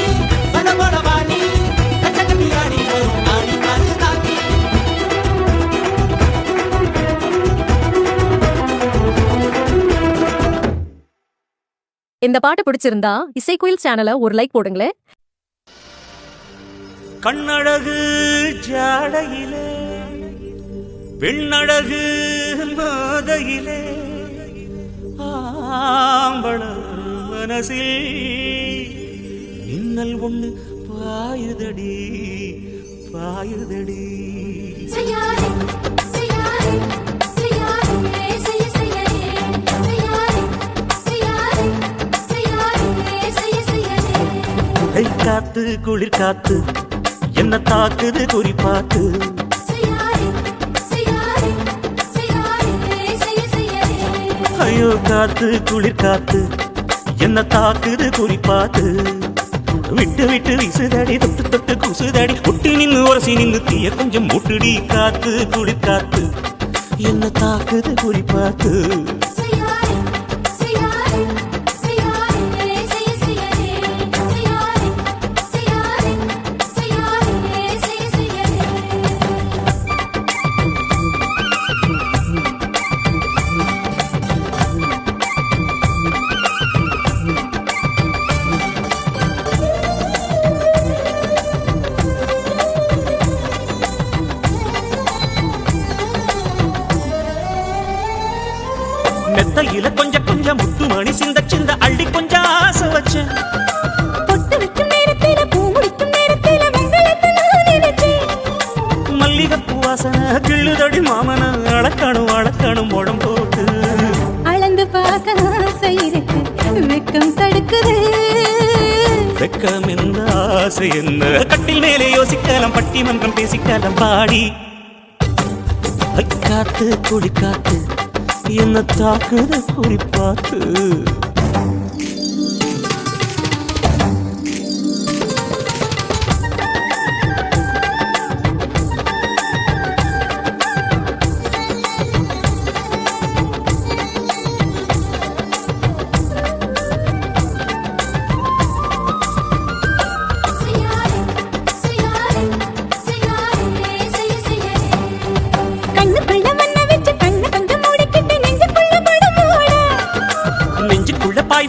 சண்டை போட வாணி கச்ச கட்டி ஆடி வரும் ஆடி காரி தானி இந்த பாட்டு பிடிச்சிருந்தா இசைக்குயில் சேனலை ஒரு லைக் போடுங்களேன். கண்ணழகு ஜாடையிலே பெண்ணழகு மாதையிலே ஆம்பள மனசில் இன்னல் ஒண்ணு பாயுதடி பாயுதடி காத்து குளிர் காத்து என்ன தாக்குது குறி பார்த்து ஐயோ காத்து குளிர் காத்து என்ன தாக்குது குறி பார்த்து விட்டு விட்டு வீசுதடி தொட்டு தொட்டு குசுதடி ஒட்டி நின்னு உரசி நின்னு தீய கொஞ்சம் முட்டுடி காத்து குளிர் காத்து என்ன தாக்குது குறி பார்த்து மெத்தையில கொஞ்சம் கொஞ்சம் முத்து மணி சிந்த சிந்த அள்ளி கொஞ்சம் ஆசை வச்சேன் மல்லிகைப்பூ வாசனை கிள்ளுதடி மாமன அளக்கணும் அளக்கணும் உடம் போட்டு அளந்து பார்க்க ஆசை இருக்கு வெக்கம் தடுக்குது வெக்கம் எந்த ஆசை என்ன கட்டில் மேலே யோசிக்கலாம் பட்டிமன்றம் பேசிக்கலாம் பாடி காத்து குடி காத்து என்ன தாக்குது குறி பார்த்து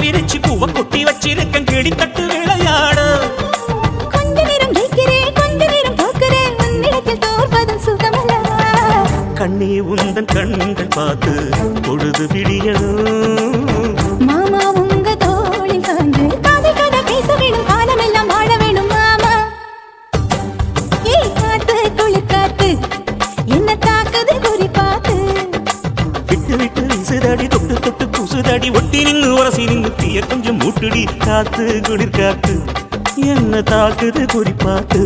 விரிச்சு பூவ கொட்டி வச்சிருக்கேன் கிளி தட்டு விளையாட கொஞ்ச நேரம் கேட்கிறேன் கொஞ்ச நேரம் பார்க்கிறேன் உன்னிடத்தில் தோற்பதும் சுகமல்லவா கண்ணே உந்தன் கண்கள் பார்த்து பொழுது விடியணும் மாமா உங்க தோளில் சார்ந்து காதை கதை பேச வேணும் காலமெல்லாம் வாழ வேணும் மாமா ஏ காத்து குளிர் காத்து என்ன தாக்குது குறி பார்த்து அடி ஒட்டி நின்னு உரசி நின்னு தீய கொஞ்சம் மூட்டுடி காத்து குளிர் காத்து என்ன தாக்குது குறிப்பாத்து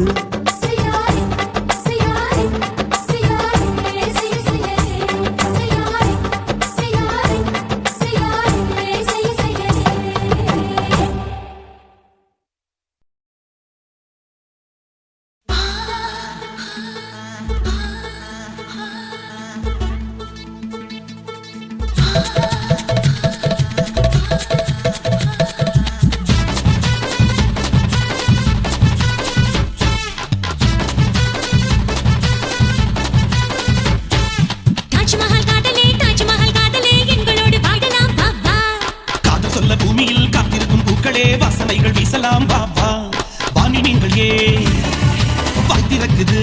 வாசனைகள் வீசலாம் பாபா வாணி நீங்கள் ஏன் வாய் திறக்குது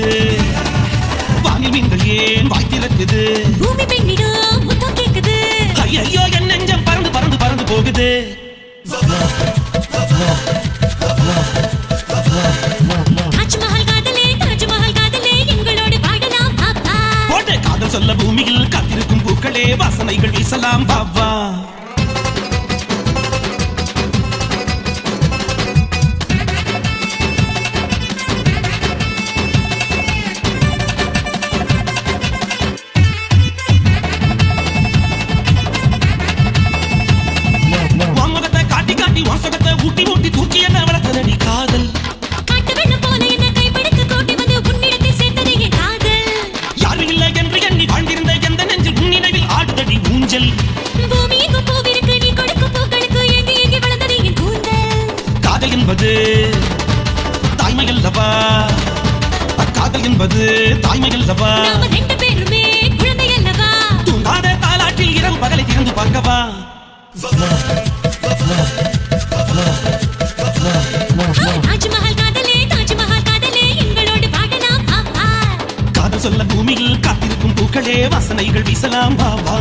வாணி நீங்கள் ஏன் வாய் திறக்குது பூமி பெண்ணிடம் முத்தம் கேக்குது ஐயோ என் நெஞ்சம் பறந்து பறந்து பறந்து போகுது தாஜ்மஹல் காதலே எங்களோடு வாழலாம் பாபா போட்டு காதல் சொல்ல பூமியில் காத்திருக்கும் பூக்களே வாசனைகள் வீசலாம் பாபா ஊட்டி ஊட்டி தூக்கி என்ன வளர்த்ததடி காதல் காட்டு வெள்ளம் போல என்ன கைப்பிடித்து கோட்டி வந்து உன்னிடத்தில் சேர்த்ததே என் காதல் யாரும் இல்லை என்று எண்ணி வாழ்ந்திருந்த எந்த நெஞ்சில் உன்னினைவில் ஆடுதடி ஊஞ்சல் பூமி எங்கும் பூவிருக்கு நீ கொடுக்கும் பூக்களுக்கு ஏங்கி ஏங்கி வளர்ந்ததே என் கூந்தல் காதல் என்பது தாய்மை அல்லவா காதல் என்பது தாய்மை அல்லவா நாம ரெண்டு பேருமே குழந்தை அல்லவா தூங்காத தாலாட்டில் இரவு பகலை திறந்து பார்க்கவா தாஜ்மஹல் காதலே எங்களோடு வாழலாம் பாபா காதல் சொல்ல பூமியில் காத்திருக்கும் பூக்களே வாசனைகள் வீசலாம் பாபா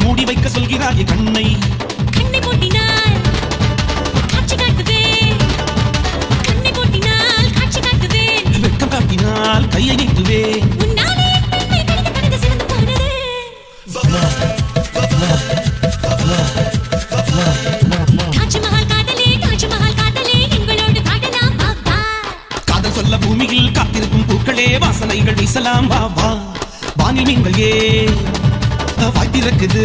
மூடி வைக்க சொல்கிறாய் கண்ணை கண்ணை போட்டினால் காட்சி காட்டுவேன் கண்ணை போட்டினால் காட்சி காட்டுவேன் வெட்கம் காட்டினால் கையை நீட்டுவேன் உன்னாலே பெண்ணை கடிந்து கடிந்து சிறந்து போனது தாஜ்மஹல் காதலே எங்களோடு வாழலாம் பாபா காதல் சொல்ல பூமியில் காத்திருக்கும் பூக்களே வாசனைகள் வீசலாம் பாபா வானில் நீங்கள் ஏன் வாய் திறக்குது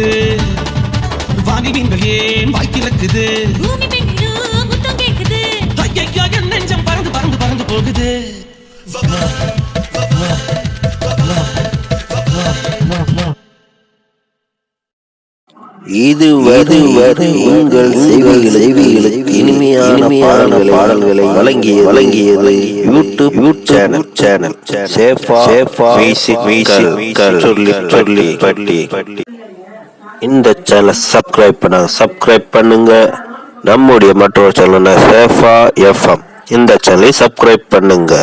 வாணி நீங்கள் ஏன் வாய் திறக்குது பூமி பெண்ணிடம் முத்தம் கேக்குது ஐயோ என் நெஞ்சம் பறந்து பறந்து பறந்து போகுது இதுவரை உங்கள் செவிகளுக்கு இனிமையான பாடல்களை வழங்கியது யூடியூப் சேனல் சேஃபா மியூசிக் சொல்லி பட்டி. இந்த சேனலை சப்ஸ்கிரைப் பண்ணுங்க. நம்முடைய மற்றொரு சேனல் சேஃபா எஃப்எம். இந்த சேனலை சப்ஸ்கிரைப் பண்ணுங்க.